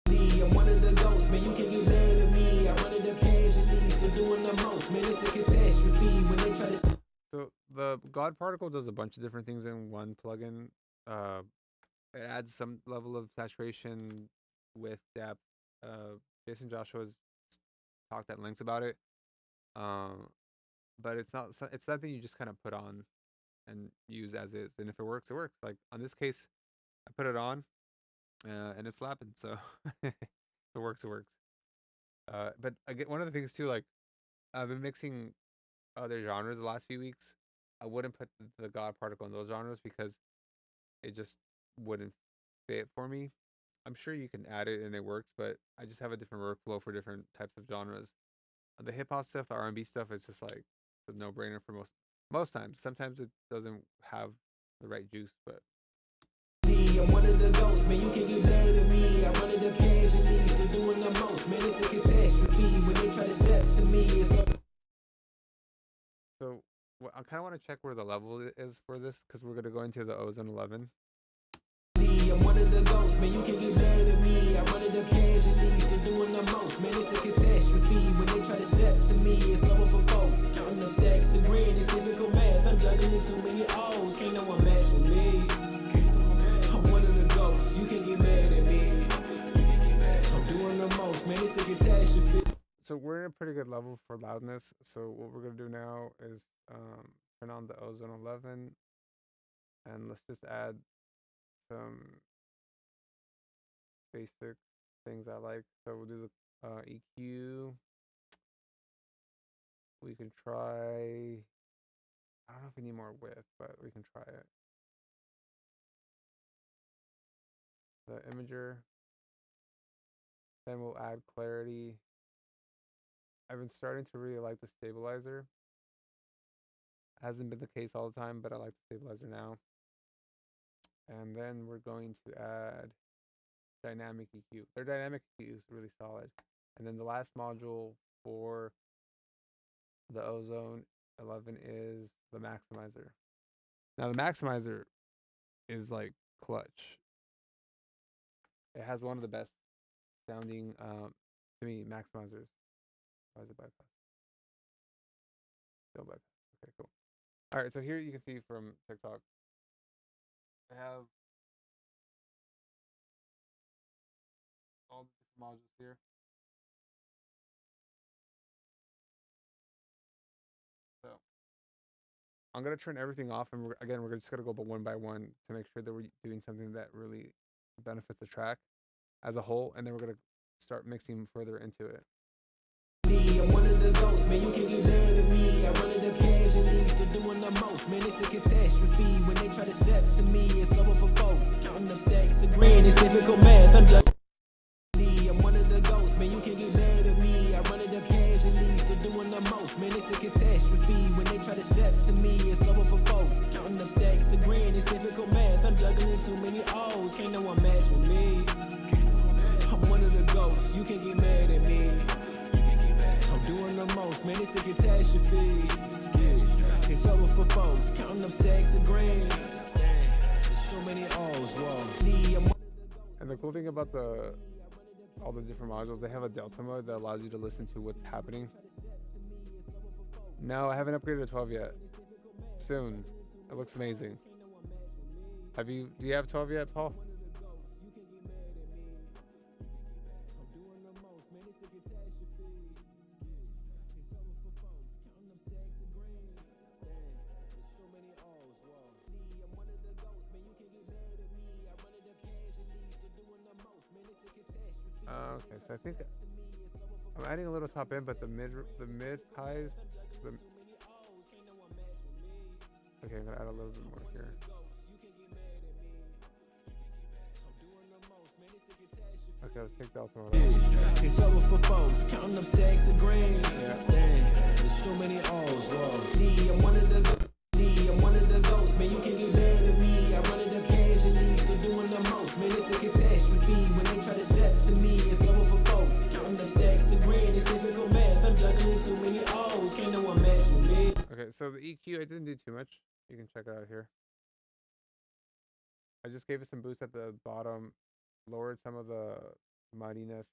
I'm one of the ghosts, man, you can get mad at me. I run it up casually, still doing the most, man, it's a catastrophe. When they try to. So the God Particle does a bunch of different things in one plugin. It adds some level of saturation with depth. Jason Joshua has talked at length about it. But it's something you just kind of put on and use as is, and if it works, it works. Like on this case, I put it on, and it's slapping. So if it works, it works. But again, one of the things too, like I've been mixing other genres the last few weeks. I wouldn't put the God Particle in those genres because it just wouldn't fit for me. I'm sure you can add it and it works, but I just have a different workflow for different types of genres. The hip hop stuff, the R&B stuff is just like a no brainer for most times. Sometimes it doesn't have the right juice, but I'm one of the ghosts, man, you can get mad at me. I run it up casually, still doing the most, man, it's a catastrophe. When they try to step to me, it's over. so I kind of want to check where the level is for this because we're gonna go into the Ozone 11. I'm one of the ghosts, man, you can get mad at me. I run it up casually, still doing the most, man, it's a catastrophe. When they try to step to me, it's over for folks. Counting up stacks of green, it's difficult math. I'm juggling too many O's, can't no one match with me. I'm one of the ghosts, you can get mad at me. I'm doing the most, man, it's a catastrophe. So we're in a pretty good level for loudness. So what we're gonna do now is turn on the Ozone 11, and let's just add some basic things I like. So we'll do the EQ. We can try. I don't know if we need more width, but we can try it. The imager. Then we'll add clarity. I've been starting to really like the stabilizer. Hasn't been the case all the time, but I like the stabilizer now. And then we're going to add dynamic EQ. Their dynamic EQ is really solid. And then the last module for the Ozone 11 is the maximizer. Now the maximizer is like clutch. It has one of the best sounding to me maximizers. Why is it bypass? Still bypass. Okay, cool. All right, so here you can see from TikTok, I have all the different modules here. So I'm gonna turn everything off, and again, we're just gonna go one by one to make sure that we're doing something that really benefits the track as a whole, and then we're gonna start mixing further into it. I'm one of the ghosts, man, you can get mad at me. I run it up casually, still doing the most, man, it's a catastrophe. When they try to step to me, it's over for folks. Counting up stacks of green, it's difficult math, I'm just I'm one of the ghosts, man, you can get mad at me. I run it up casually, still doing the most, man, it's a catastrophe. When they try to step to me, it's over for folks. Counting up stacks of green, it's difficult math, I'm juggling too many O's, can't no one match with me. I'm one of the ghosts, you can get mad at me. I'm doing the most, man, it's a catastrophe. It's over for folks, counting up stacks of green. There's so many O's, whoa. And the cool thing about all the different modules, they have a Delta mode that allows you to listen to what's happening. No, I haven't upgraded to 12 yet. Soon. It looks amazing. Do you have 12 yet, Paul? Okay, so I think I'm adding a little top end, but the mid highs. Okay, I'm gonna add a little bit more here. Okay, let's take Delta mode out. It's over for folks, counting up stacks of green. Yeah, there's so many O's, whoa. I'm one of the ghosts, man, you can get mad at me. I run it up casually, still doing the most, man, it's a catastrophe. When they try to step to me, it's over for folks. Counting up stacks of green, it's difficult math, I'm juggling too many O's, can't no one match with me. Okay, so the EQ, I didn't do too much. You can check it out here. I just gave it some boost at the bottom, lowered some of the muddiness,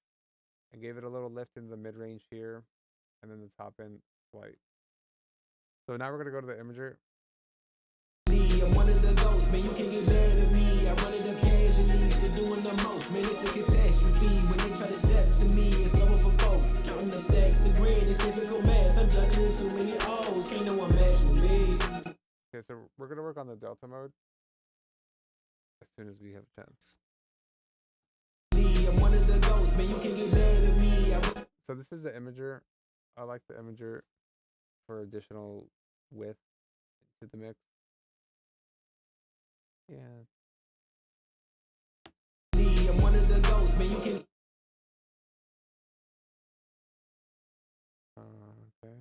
and gave it a little lift in the mid-range here, and then the top end slight. So now we're gonna go to the imager. I'm one of the ghosts, man, you can get mad at me. I run it up casually, still doing the most, man, it's a catastrophe. When they try to step to me, it's over for folks. Counting up stacks of green, it's difficult math, I'm juggling too many O's, can't no one match with me. Okay, so we're gonna work on the Delta mode as soon as we have a chance. I'm one of the ghosts, man, you can get mad at me. So this is the imager. I like the imager for additional width to the mix. Yeah. I'm one of the ghosts, man, you can. Okay.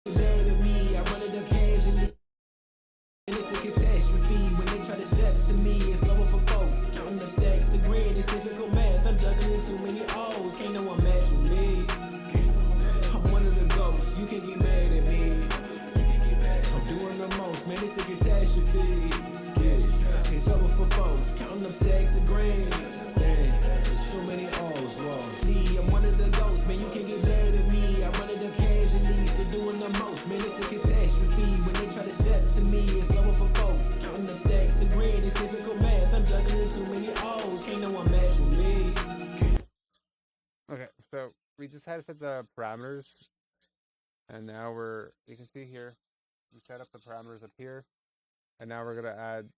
Mad at me, I run it up casually. And it's a catastrophe when they try to step to me. It's over for folks. Counting up stacks of green, it's difficult math. I'm juggling too many O's, can't no one match with me. I'm one of the ghosts, you can get mad at me. I'm doing the most, man, it's a catastrophe. It's over for folks. Counting up stacks of green. There's so many O's, whoa. I'm one of the ghosts, man, you can get mad at me. I run it up casually, still doing the most, man, it's a catastrophe. When they try to step to me, it's over for folks. Counting up stacks of green, it's difficult math, I'm juggling too many O's, can't no one match with me. Okay, so we just had to set the parameters, and now you can see here, we set up the parameters up here, and now we're gonna add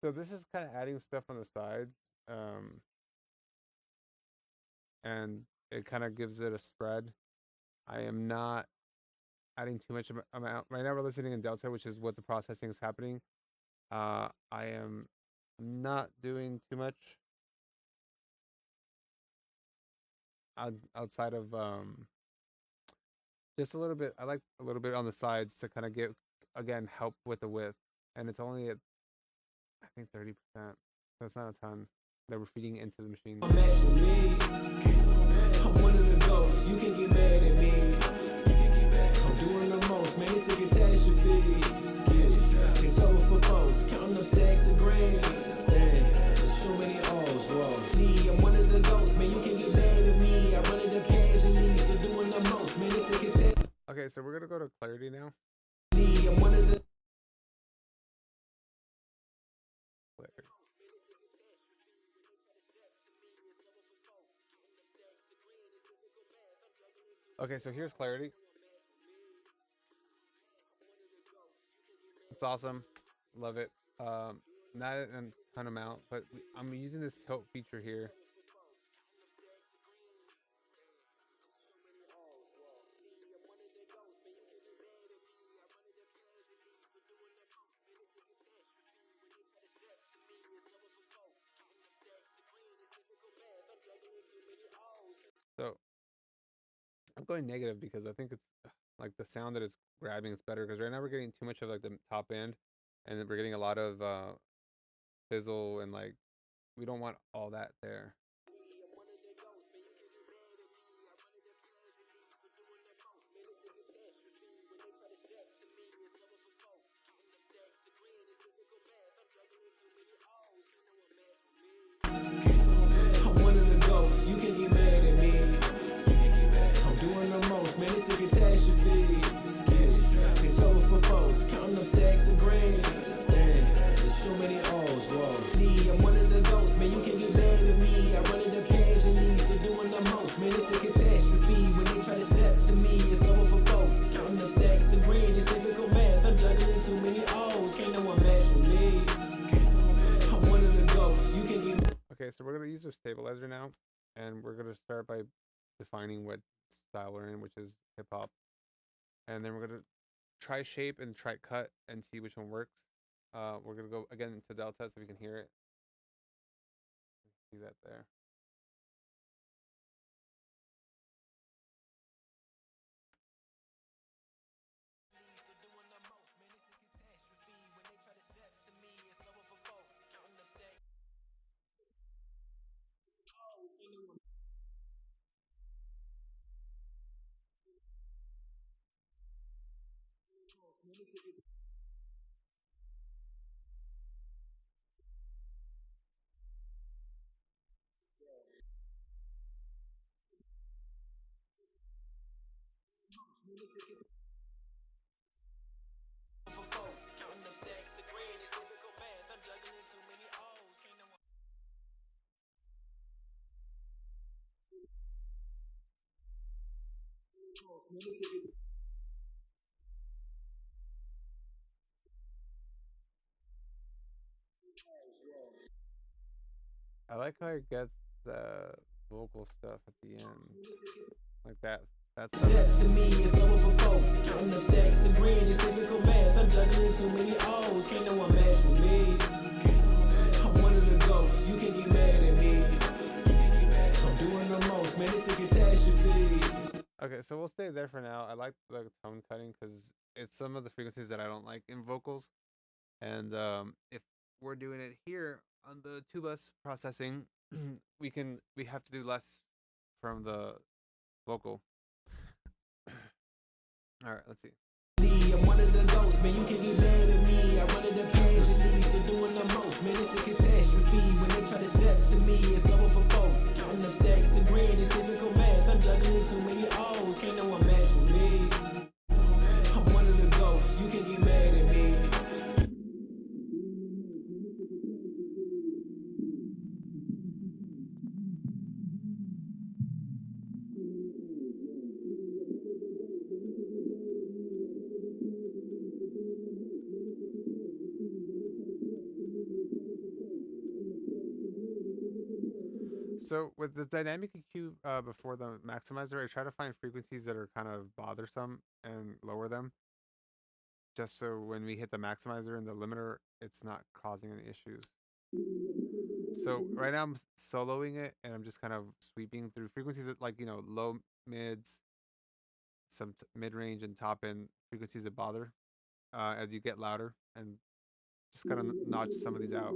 so this is kind of adding stuff on the sides, and it kind of gives it a spread. I am not adding too much amount. Right now we're listening in Delta, which is what the processing is happening. I am not doing too much outside of just a little bit. I like a little bit on the sides to kind of get again help with the width, and it's only at I think 30%, so it's not a ton that we're feeding into the machine. I'm one of the ghosts. You can get mad at me. I'm doing the most, man. It's a catastrophe. It's over for folks. Counting up stacks of grain. Dang, there's so many O's. Whoa. Me, I'm one of the ghosts, man. You can get mad at me. I run it up casually. Still doing the most, man. It's a catastrophe. Okay, so we're gonna go to clarity now. Me, I'm one of the. Okay, so here's clarity. It's awesome. Love it. Not a ton amount, but I'm using this tilt feature here. So I'm going negative because I think it's like the sound that it's grabbing is better, because right now we're getting too much of like the top end, and then we're getting a lot of fizzle, and like we don't want all that there. I'm one of the ghosts. You can get mad at me. I'm doing the most, man. It's a catastrophe. It's over for folks. Counting up stacks of grain. Dang, there's so many O's. Whoa. Me, I'm one of the ghosts, man. You can get mad at me. I run it up casually. Still doing the most, man. It's a catastrophe. When they try to step to me, it's over for folks. Counting up stacks of grain. It's difficult math. I'm juggling too many O's. Can't no one match with me. I'm one of the ghosts. You can get. Okay, so we're gonna use a stabilizer now, and we're gonna start by defining what style we're in, which is hip hop, and then we're gonna try shape and try cut and see which one works. We're gonna go again into delta so we can hear it. See that there. I like how it gets the vocal stuff at the end, like that. That's Step to me, it's over for folks. Counting up stacks of green, it's difficult math. I'm juggling too many O's. Can't no one match with me. I'm one of the ghosts. You can get mad at me. I'm doing the most, man. It's a catastrophe. Okay, so we'll stay there for now. I like the tone cutting because it's some of the frequencies that I don't like in vocals, and if we're doing it here on the two bus processing, we have to do less from the vocal. All right, let's see. I'm one of the ghosts, man. You can get mad at me. I run it up casually, still doing the most, man. It's a catastrophe. When they try to step to me, it's over for folks. Counting up stacks of green, it's difficult math. I'm juggling too many O's. Can't no one match with me. I'm one of the ghosts. You can get mad at me. So with the dynamic EQ before the maximizer, I try to find frequencies that are kind of bothersome and lower them, just so when we hit the maximizer and the limiter, it's not causing any issues. So right now I'm soloing it, and I'm just kind of sweeping through frequencies that, like, low mids, some mid range, and top end frequencies that bother as you get louder, and just kind of notch some of these out.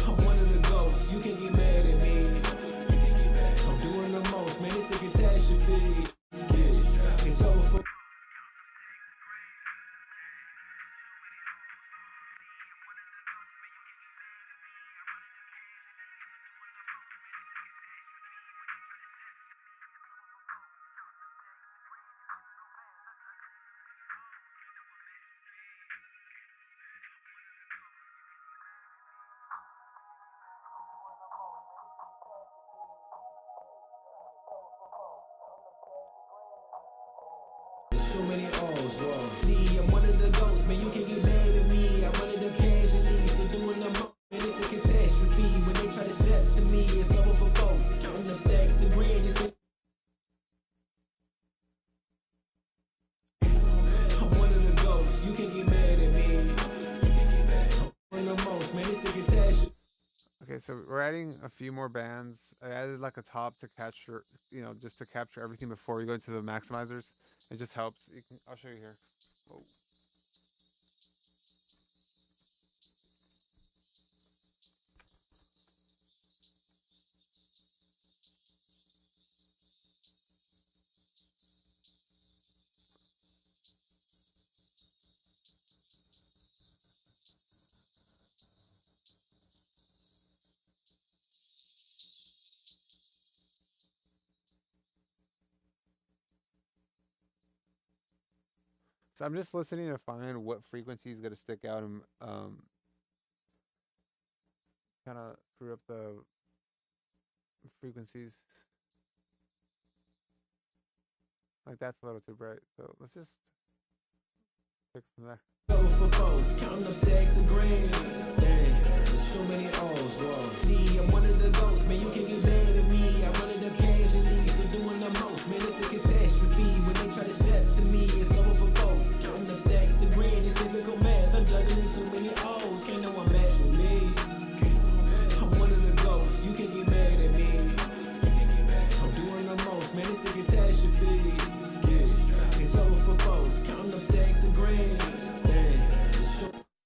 I'm one of the ghosts, you can get mad at me. I'm doing the most, man, it's a catastrophe. It's over for so many O's, whoa. See, I'm one of the ghosts, man, you can get mad at me. I'm one of the casualties, they're doing the most, man, it's a catastrophe. When they try to step to me, it's over for folks. Counting up stacks and grand, it's I'm one of the ghosts, you can get mad at me. I'm doing the most, man, it's a catastrophe. Okay, so we're adding a few more bands. I added like a top to capture, just to capture everything before we go into the maximizers. It just helps. I'll show you here. Oh. So I'm just listening to find what frequency is gonna stick out and kind of screw up the frequencies. Like that's a little too bright. So let's just pick from there. For folks, counting up stacks of grand. Dang, there's so many O's, whoa. See, I'm one of the ghosts, man, you can get mad at me. I'm one of the casualties, they're doing the most, man, it's a catastrophe. When they try to step to me, it's over for folks. Counting up stacks of grand, it's difficult math. I'm juggling too many O's, can't no one match with me. I'm one of the ghosts, you can get mad at me. I'm doing the most, man, it's a catastrophe. It's over for folks, counting up stacks of grand.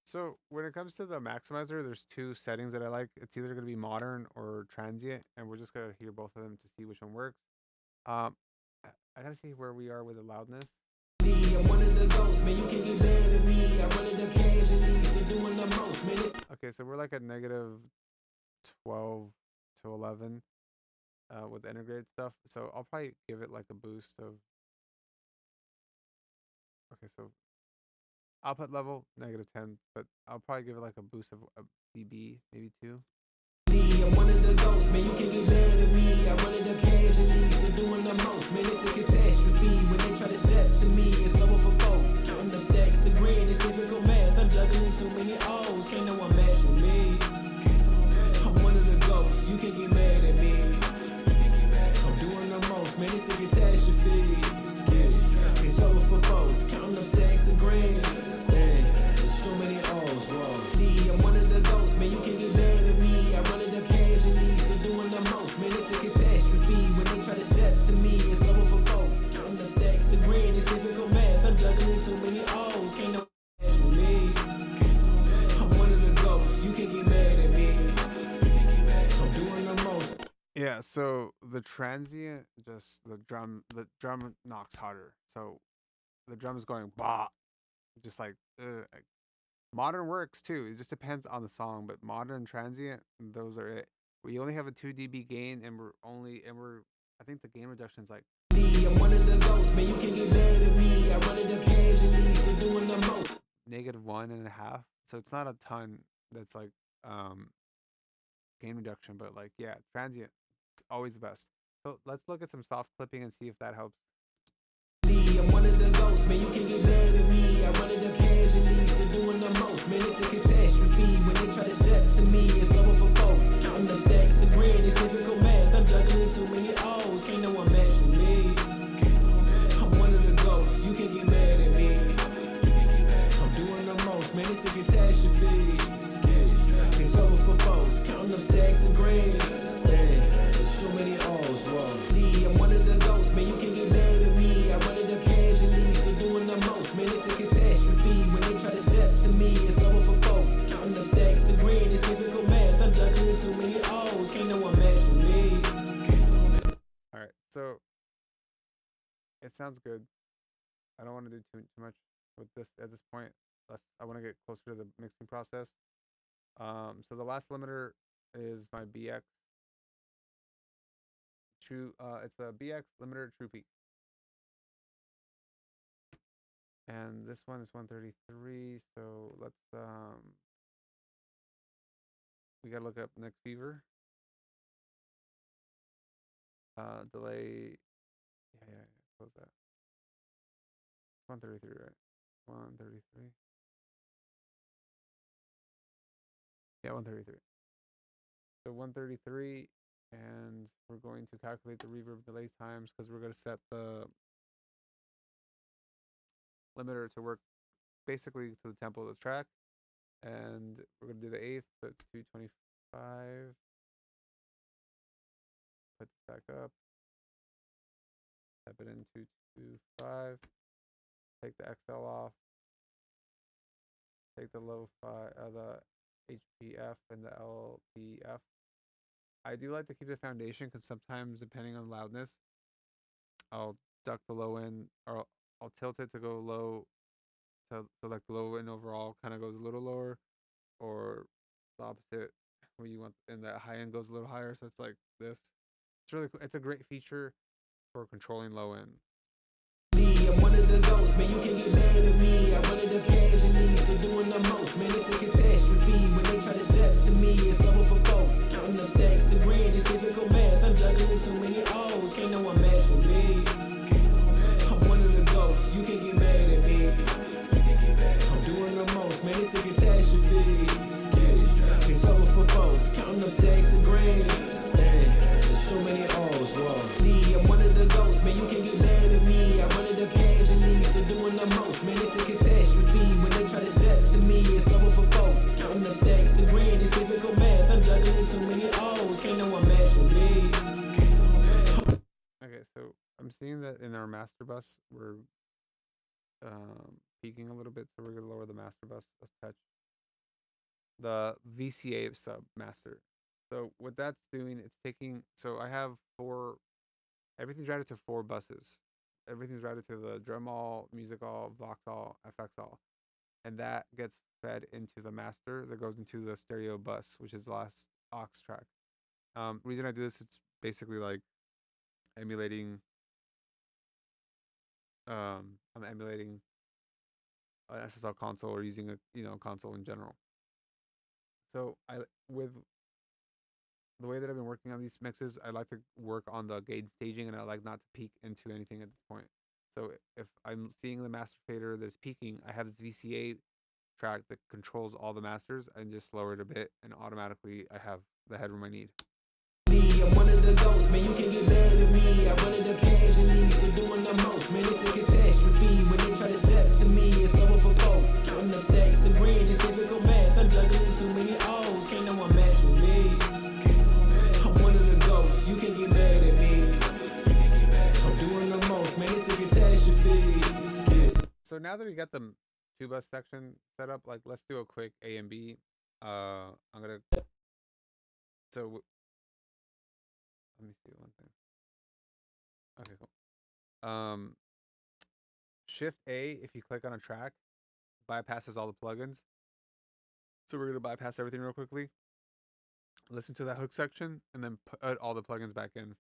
So when it comes to the maximizer, there's two settings that I like. It's either going to be modern or transient, and we're just going to hear both of them to see which one works. I gotta see where we are with the loudness. Okay, so we're like at negative 12 to 11 with integrated stuff. So I'll probably give it like a boost of. Okay, so output level negative 10, but I'll probably give it like a boost of a dB, maybe 2. I'm one of the ghosts, man, you can get mad at me. I'm one of the casualties, they're doing the most, man, it's a catastrophe. When they try to step to me, it's over for folks. Counting up stacks of grand, it's difficult math. I'm juggling too many O's, can't no one match with me. I'm one of the ghosts, you can get mad at me. I'm doing the most, man, it's a catastrophe. It's over for folks, counting up stacks of grand. Dang, there's so many O's, whoa. See, I'm one of the ghosts, man, you can get mad at me. I'm one of the casualties, they're doing the most, man, it's a catastrophe. When they try to step to me, it's over for folks. Counting up stacks of grand, it's difficult math. I'm juggling too many O's, can't no match with me. I'm one of the ghosts, you can get mad at me. I'm doing the most. Yeah, so the transient, just the drum knocks harder. So the drum is going bah, just like modern works too. It just depends on the song, but modern transient, those are it. We only have a 2 dB gain, and we're I think the gain reduction is like. I'm one of the ghosts, man, you can get mad at me. I'm one of the casualties, they're doing the most. -1.5, so it's not a ton. That's like gain reduction, but like yeah, transient always the best. So let's look at some soft clipping and see if that helps. I'm one of the ghosts, man, you can get mad at me. I run it up casually, still doing the most, man, it's a catastrophe. When they try to step to me, it's over for folks. Counting up stacks of green, it's difficult math. I'm juggling too many O's, can't no one match with me. I'm one of the ghosts, you can get mad at me. I'm doing the most, man, it's a catastrophe. It's over for folks, counting up stacks of green. There's so many O's, whoa. See, I'm one of the ghosts, man, you can get mad at me. I run it up casually, still doing the most, man, it's a catastrophe. When they try to step to me, it's over for folks. Counting up stacks of green, it's difficult math. I'm juggling too many O's, can't no one match with me. Alright, so it sounds good. I don't want to do too much with this at this point. I want to get closer to the mixing process. So the last limiter is my BX. It's a BX limiter true peak. And this one is 133, so let's we gotta look up next fever. Delay, yeah, close that. 133, right? 133. Yeah, 133. So 133, and we're going to calculate the reverb delay times because we're going to set the limiter to work basically to the tempo of the track. And we're going to do the eighth, put 225. Put it back up. Tap it in 225. Take the XL off. Take the lo-fi, the HPF and the LPF. I do like to keep the foundation because sometimes, depending on loudness, I'll duck the low end, or I'll tilt it to go low, so like the low end overall kind of goes a little lower, or the opposite, where you want, and that high end goes a little higher. So it's like this. It's really cool. It's a great feature for controlling low end. I'm one of the ghosts, man, you can get mad at me. I run it up casually, still doing the most, man, it's a catastrophe. When they try to step to me, it's over for folks. Counting up stacks of green, it's difficult math. I'm juggling too many O's, can't no one match with me. I'm one of the ghosts, you can get mad at me. I'm doing the most, man, it's a catastrophe. It's over for folks, counting up stacks of green. There's so many O's, whoa. See, I'm one of the ghosts, man, you can get mad at me. I run it up casually, still doing the most, man, it's a catastrophe. When they try to step to me, it's over for folks. Counting up stacks of green, it's difficult math. I'm juggling too many O's, can't no one match with me. Okay, so I'm seeing that in our master bus, we're peaking a little bit, so we're going to lower the master bus a touch. The VCA sub master. So what that's doing, it's taking, so I have everything's routed to 4 buses. Everything's routed to the drum all, music all, Vox all, FX all. And that gets fed into the master that goes into the stereo bus, which is the last aux track. Reason I do this, it's basically like emulating, I'm emulating an SSL console, or using a console in general. So with the way that I've been working on these mixes, I like to work on the gauge staging, and I like not to peak into anything at this point. So if I'm seeing the master fader that's peaking, I have this VCA track that controls all the masters, and just lower it a bit, and automatically I have the headroom I need. I'm one of the ghosts, man, you can get mad at me. I run it up casually, still doing the most, man, it's a catastrophe. When they try to step to me, it's over for folks. Counting up stacks of green, it's difficult math. I'm juggling too many O's, can't no one match with me. I'm one of the ghosts, you can get mad at me. I'm doing the most, man, it's a catastrophe. So now that we got the 2-bus section set up, like, let's do a quick A and B. So let me see one thing. Okay, cool. Shift A, if you click on a track, bypasses all the plugins. So we're gonna bypass everything real quickly. Listen to that hook section, and then put all the plugins back in.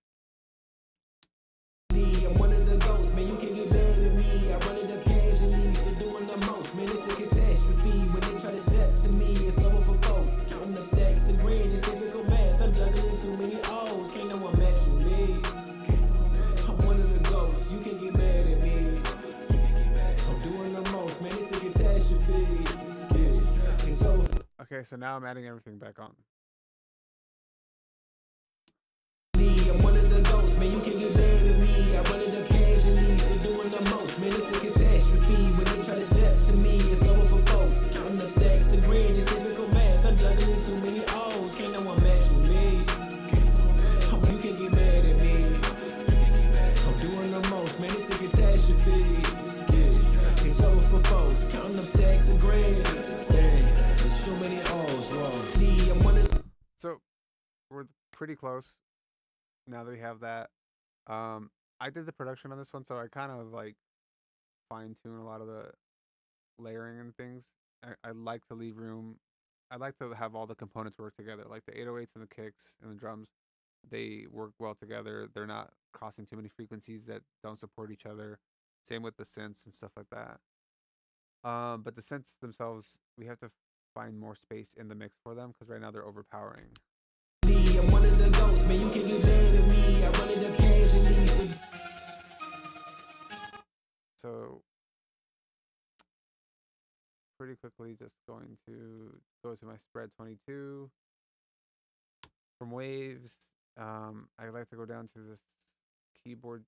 I'm one of the ghosts, man, you can get mad at me. I run it up casually, still doing the most, man, it's a catastrophe. When they try to step to me, it's over for folks. Counting up stacks of green, it's difficult math. I'm juggling too many O's, can't no one match with me. Okay, so now I'm adding everything back on. I'm one of the ghosts, man, you can get mad at me. I run it up casually, still doing the most, man, it's a catastrophe. When they try to step to me, it's over for folks. Counting up stacks of green, it's difficult math. I'm juggling too many O's, can't no one match with me. You can get mad at me. I'm doing the most, man, it's a catastrophe. Yeah, it's over for folks. Counting up stacks of green. Dang, there's too many O's, whoa. Me, I'm one of. So we're pretty close now that we have that. I did the production on this one, so I kind of like fine tune a lot of the layering and things. I like to leave room. I like to have all the components work together, like the 808s and the kicks and the drums. They work well together. They're not crossing too many frequencies that don't support each other. Same with the synths and stuff like that. But the synths themselves, we have to find more space in the mix for them because right now they're overpowering. I'm one of the ghosts, man, you can get mad at me. I run it up casually. So pretty quickly, just going to go to my spread 22. From waves, I like to go down to this keyboard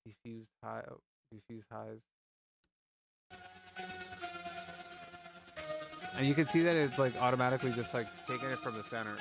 diffuse highs. And you can see that it's like automatically just like taking it from the center.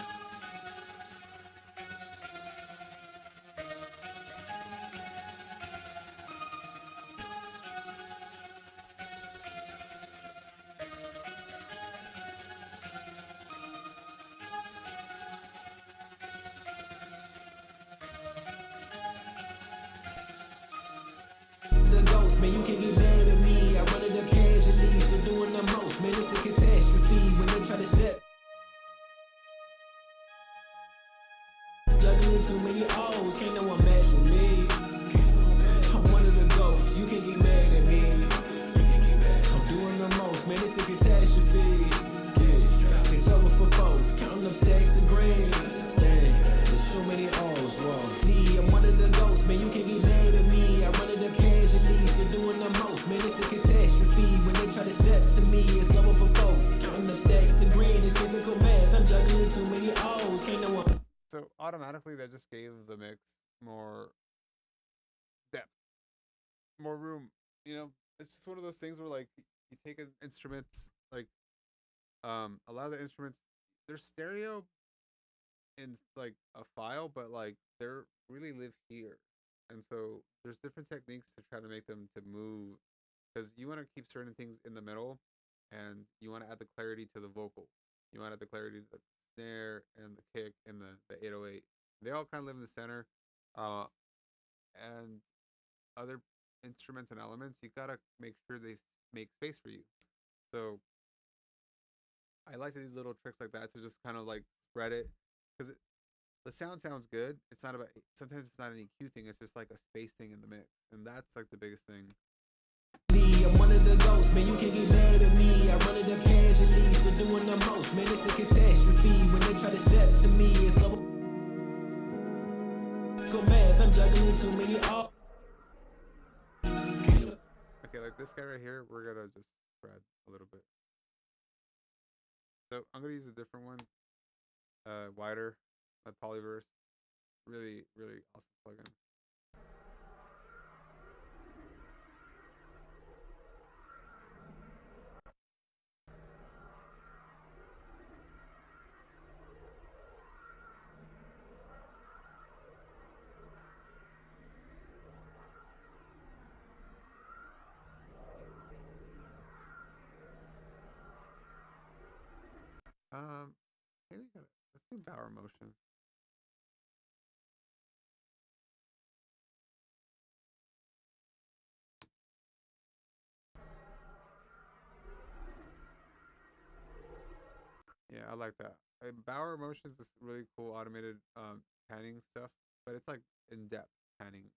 The ghost, man, you can get mad at me. I run it up casually, still doing the most, man, it's a catastrophe. When they try to step, juggling too many O's, can't no one match with me. I'm one of the ghosts, you can get mad at me. I'm doing the most, man, it's a catastrophe. Yeah, it's over for folks, counting up stacks of green. Dang, there's so many O's, whoa. Me, I'm one of the ghosts, man, you can get mad at me. I run it up casually, still doing the most, man, it's a catastrophe. When they try to step to me, it's over for folks. Counting up stacks of green, it's difficult math. I'm juggling too many O's, can't no one. So automatically that just gave the mix more depth, more room. You know, it's just one of those things where like you take an instruments like a lot of the instruments they're stereo in like a file, but like they're really live here. And so there's different techniques to try to make them to move because you want to keep certain things in the middle and you want to add the clarity to the vocal. You want to add the clarity to the snare and the kick and the 808. They all kind of live in the center. And other instruments and elements, you gotta make sure they make space for you. So I like to do little tricks like that to just kind of like spread it because the sound sounds good. It's not about sometimes it's not an EQ thing. It's just like a space thing in the mix, and that's like the biggest thing. I'm one of the ghosts, man, you can get mad at me. I run it up casually, still doing the most, man, it's a catastrophe. When they try to step to me, it's over. Go math, I'm juggling too many all. Okay, like this guy right here, we're gonna just spread a little bit. So I'm gonna use a different one, wider, a polyverse. Really, really awesome plugin. Maybe let's do Bower Motion. Yeah, I like that. Bower Motions is really cool automated panning stuff, but it's like in depth panning.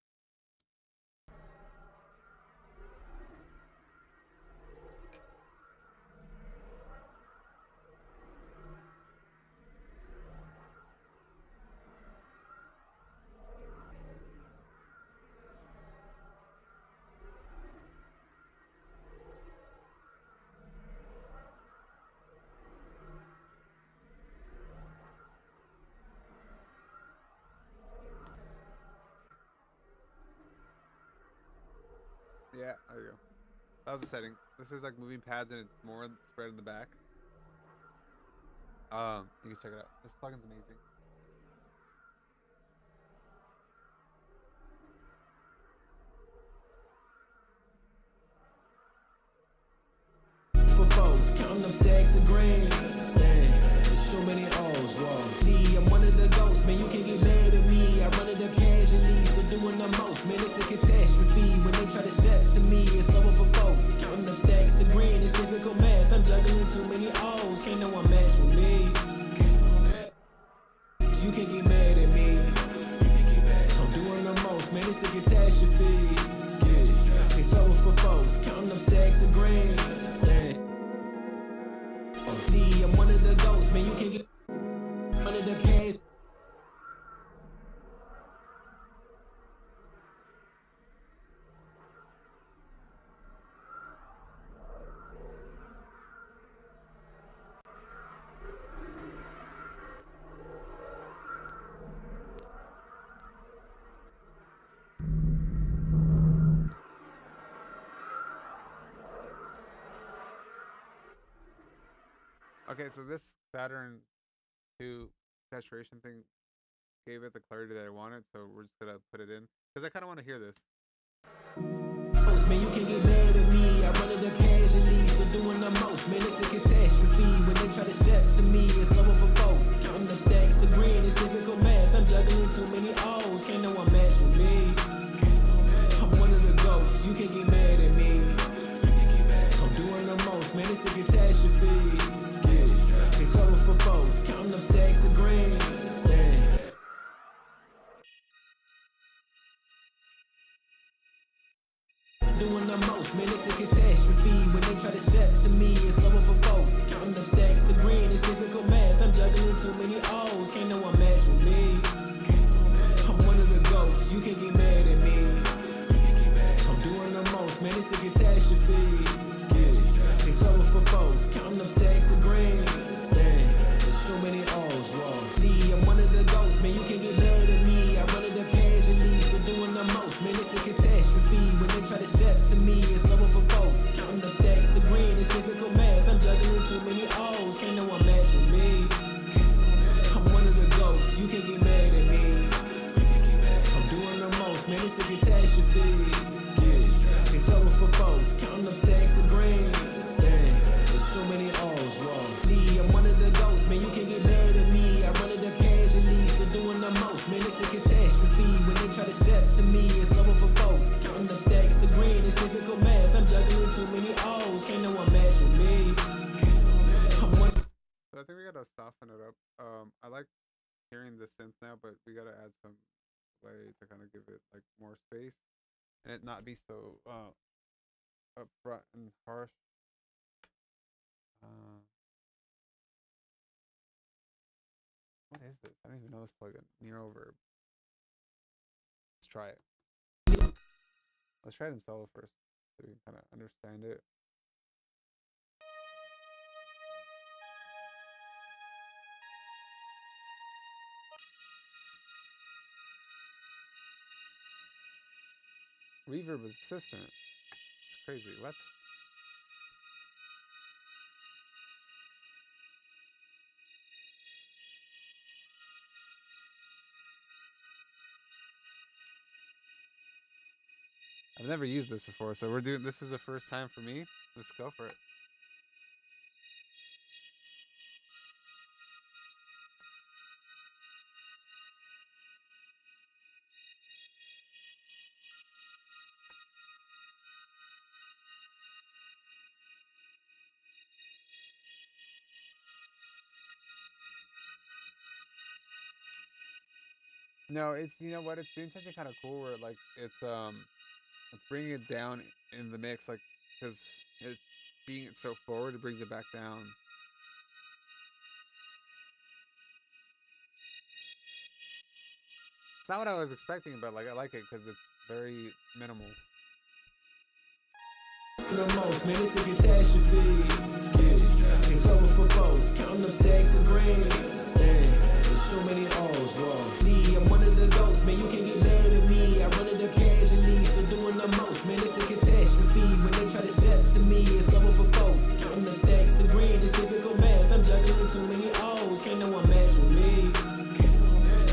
Yeah, there you go. That was the setting. This is like moving pads and it's more spread in the back. You can check it out. This plugin's amazing. For folks, counting them stacks of green. Dang, there's so many O's, whoa. Me, I'm one of the ghosts, man, you can get mad at me. I run it up casually, still doing the most, man, it's a catastrophe. When they try to step to me, it's over for folks. Counting them stacks of green, it's difficult math. I'm juggling too many O's, can't no one match with me. You can get mad at me. I'm doing the most, man, it's a catastrophe. Yeah, it's over for folks, counting them stacks of green. Dang. I'm one of the ghosts, man, you can get one of the past. Okay, so this pattern to saturation thing gave it the clarity that I wanted, so we're just gonna put it in because I kind of want to hear this. Man, you can get mad at me. I run it up casually, still doing the most. Man, it's a catastrophe. When they try to step to me, it's over for folks. Counting them stacks of green, it's difficult math. I'm juggling too many O's, can't no one match with me. I'm one of the ghosts, you can get mad at me. I'm doing the most, man, it's a catastrophe. Yeah, it's over for folks. Counting them stacks of green. Dang. Doing the most, man, it's a catastrophe. When they try to step to me, it's over for folks. Counting them stacks of green, it's difficult math. I'm juggling too many O's, can't no one match with me. I'm one of the ghosts, you can get mad at me. I'm doing the most, man, it's a catastrophe. Yeah, it's over for folks. Counting them stacks of green. Dang, there's so many O's, whoa. Lee, I'm one of the ghosts, man, you can get mad at me. I run it up casually, still doing the most, man, it's a catastrophe. When they try to step to me, it's over for folks. Counting them stacks of green, it's difficult math. I'm juggling too many O's, can't no one match with me. I'm one of the ghosts, you can get mad at me. I'm doing the most, man, it's a catastrophe. Yeah, it's over for folks. Counting them stacks of green. Dang, there's so many O's, whoa. Lee, I'm one of the ghosts, man, you can get mad at me. I run it up casually, still doing the most, man, it's a catastrophe. When they try to step to me, it's over for folks. Counting them stacks of green, it's difficult math. I'm juggling too many O's, can't no one match with me. I'm one. So I think we gotta soften it up. I like hearing the synth now, but we gotta add some way to kind of give it like more space and it not be so upfront and harsh. What is this? I don't even know this plugin. Nero Verb. Let's try it. Let's try it in solo first so we can kind of understand it. Reverb assistant. It's crazy. What? I've never used this before, so we're doing this is the first time for me. Let's go for it. No, it's you know what, it's doing something kind of cool where like it's bringing it down in the mix, like because it being it so forward, it brings it back down. It's not what I was expecting, but like I like it because it's very minimal. The most, man, it's a catastrophe. Yeah, it's over for folks. Counting them stacks of green. Dang, there's so many O's, whoa. Lee, I'm one of the ghosts, man, you can get mad at me. I run it up casually, still doing the most, man, it's a catastrophe. Counting up stacks of green, it's difficult math. I'm juggling too many O's, can't no one match with me.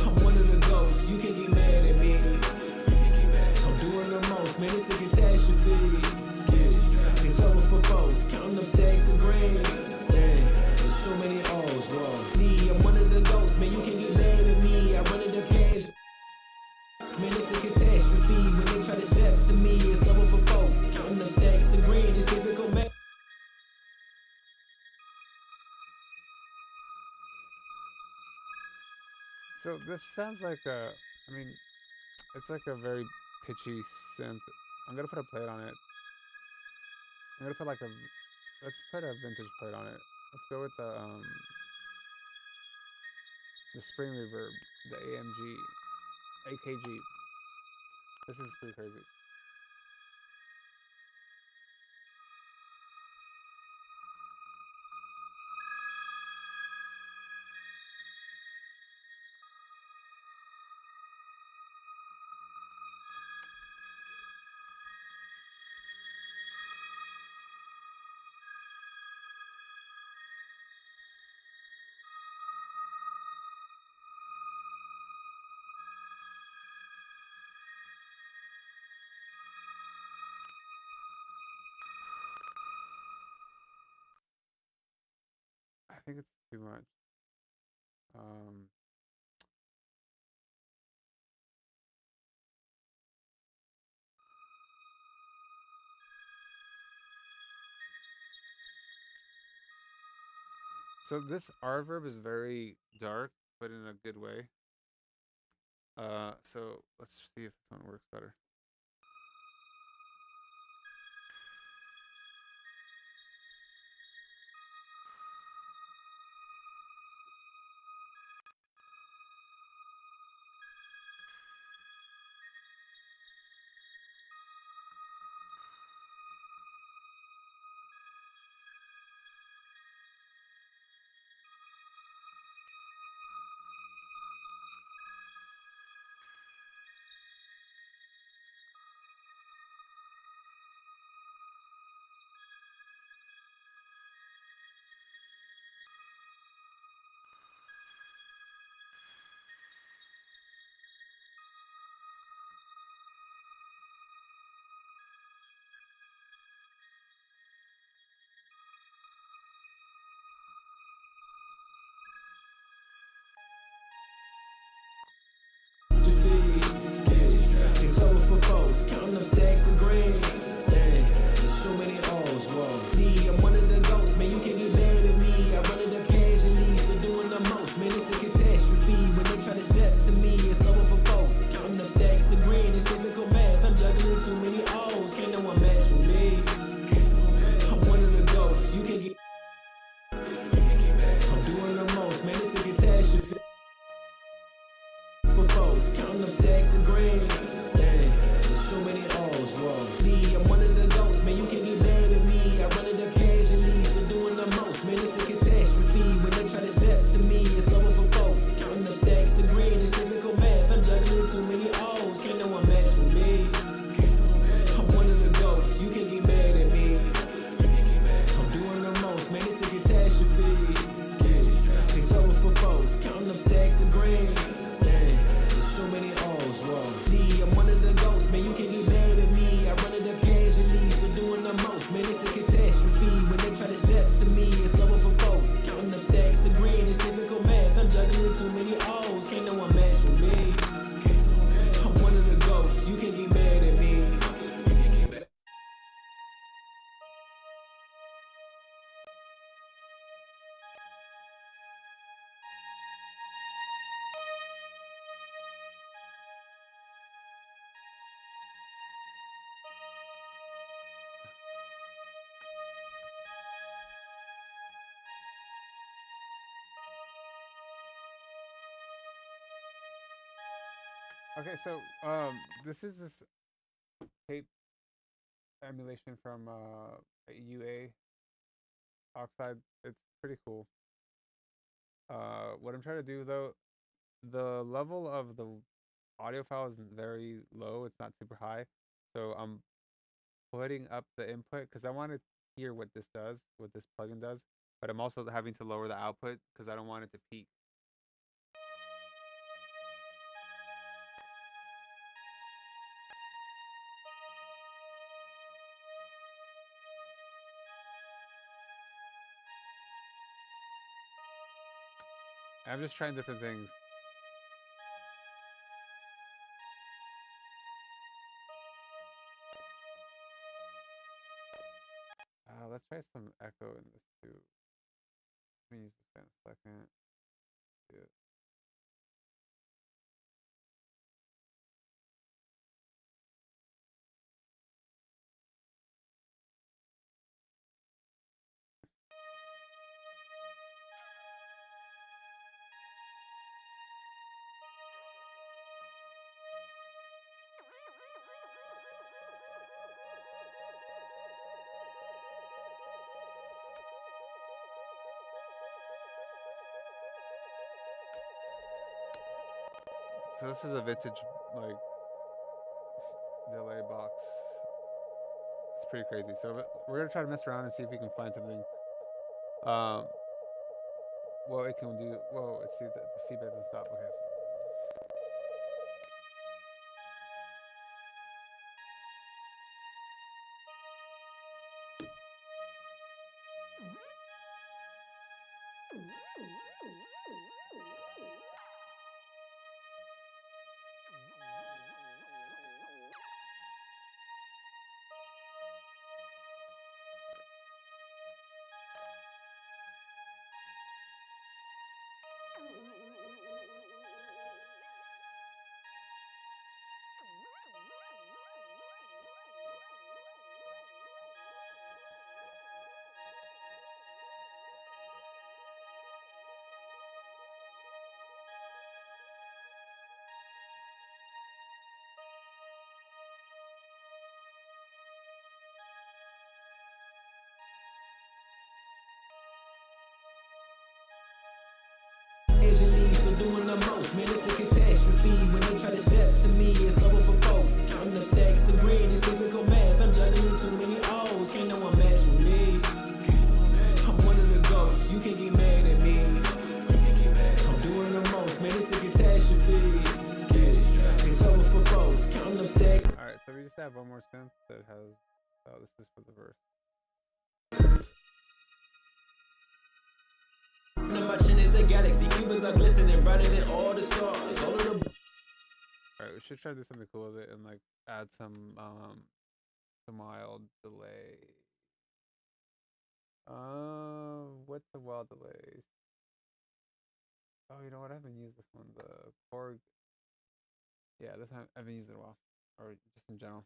I'm one of the ghosts, you can get mad at me. I'm doing the most, man, it's a catastrophe. It's over for folks, counting up stacks of green. Dang, there's so many O's, whoa. Me, I'm one of the ghosts, man, you can get mad at me. I run it up cash. Man, it's a catastrophe. When they try to step to me, it's over for folks. Counting up stacks of green, it's difficult math. So this sounds like a, I mean, it's like a very pitchy synth. I'm gonna put a plate on it. I'm gonna put like a, let's put a vintage plate on it. Let's go with the spring reverb, the AMG, AKG. This is pretty crazy. I think it's too much. Um, so this R verb is very dark, but in a good way. So let's see if this one works better. It's over for folks, counting up stacks of green. Dang, there's so many O's, whoa. Me, I'm one of the ghosts, man, you can get mad at me. I run it up casually, still doing the most, man, it's a catastrophe. When they try to step to me, it's over for folks. Counting up stacks of green, it's difficult math. I'm juggling too many O's, can't no one match with me. I'm one of the ghosts, you can get. I'm doing the most, man, it's a catastrophe. Counting up stacks of green. Dang, there's so many O's, whoa. Me, I'm one of the ghosts, man, you can get mad at me. I run it up casually, still doing the most, man, it's a catastrophe. When they try to step to me, it's over for folks. Counting up stacks of green, it's difficult math. I'm juggling too many O's, can't no one match with me. I'm one of the ghosts, you can get mad at me. I'm doing the most, man, it's a catastrophe. It's over for folks, counting up stacks of green. So many O's, whoa. Me, I'm one of the ghosts, man, you can get mad at me. I run it up casually, still doing the most, man, it's a catastrophe. When they try to step to me, it's over for folks. Counting up stacks of green, it's difficult math. I'm juggling too many O's, can't no one match with me. I'm one of the ghosts, you can get mad at me. Okay, so this is this tape emulation from UA Oxide. It's pretty cool. What I'm trying to do though, the level of the audio file is very low. It's not super high, so I'm putting up the input because I wanted hear what this does, what this plugin does, but I'm also having to lower the output because I don't want it to peak. I'm just trying different things. Let's try some echo in this too. Let me use this in a second. Yeah. So this is a vintage like delay box. It's pretty crazy. So we're gonna try to mess around and see if we can find something. What it can do. Whoa, let's see, the feedback doesn't stop. Okay. For doing the most, man, it's a catastrophe. When they try to step to me, it's over for folks. Counting up stacks of green, it's difficult math. I'm juggling too many O's, can't no one match with me. I'm one of the ghosts, you can't get mad at me. I'm doing the most, man, it's a catastrophe. It's over for folks, counting up stacks. Alright, so we just have one more synth that has, oh, this is for the verse. My chin is a galaxy, Cubans are glistening brighter than all the stars. All of the Alright, we should try to do something cool with it and like add some mild delay. What's the wild delays? Oh, you know what? I haven't used this one. The Korg. Yeah, this I haven't used it in a while, or just in general.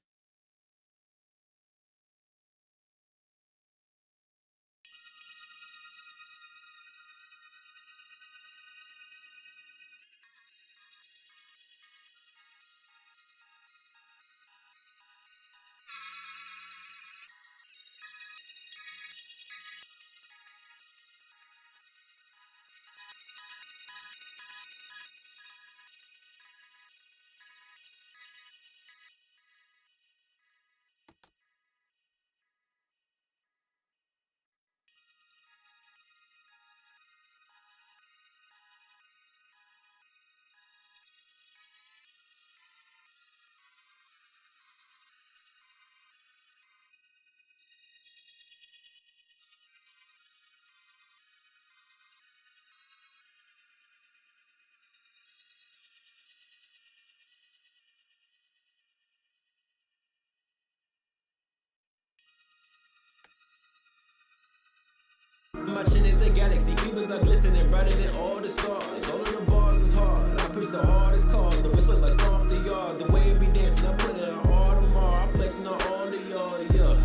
my chin is a galaxy, Cubans are glistening brighter than all the stars. All of the bars is hard, I push the hardest cars. The wrist look like stomp the yard, the way it be dancing, I put it on all tomorrow. I'm flexing on all of y'all, yeah.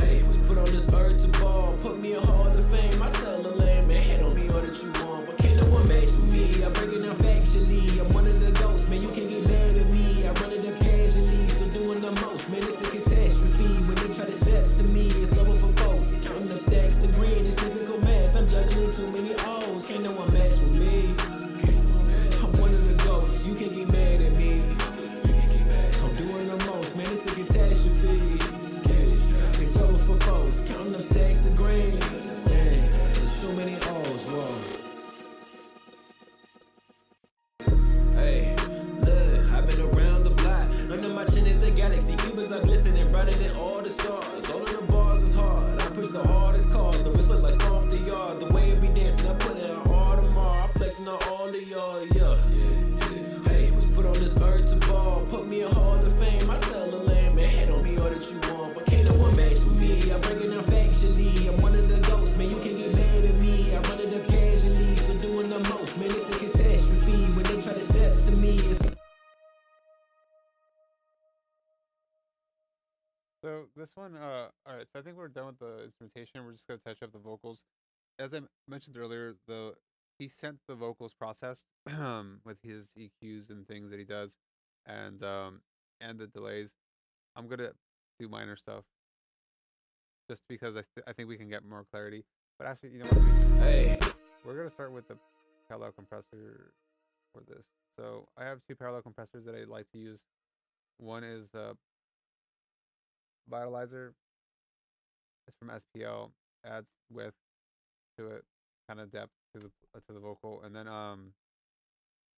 Hey, was put on this earth to ball, put me in Hall of Fame. I tell the land, man, hate on me all that you want, but can't no one match with me. I break it down factually, I'm one of the ghosts, man, you can't get mad at me. I run it up casually, still doing the most, man, it's a catastrophe. When they try to step to me, it's over for folks. Counting up stacks of green, it's difficult math. I'm juggling too many O's, can't no one match with me. I'm one of the ghosts, you can't get mad at me. I'm doing the most, man, it's a catastrophe. It's over for folks. one, all right. So I think we're done with the instrumentation. We're just gonna touch up the vocals. As I mentioned earlier, he sent the vocals processed with his EQs and things that he does, and the delays. I'm gonna do minor stuff just because I think we can get more clarity. But actually, you know what? Hey. We're gonna start with the parallel compressor for this. So I have two parallel compressors that I like to use. One is the Vitalizer. It's from SPL. Adds width to it, kind of depth to the vocal, and then the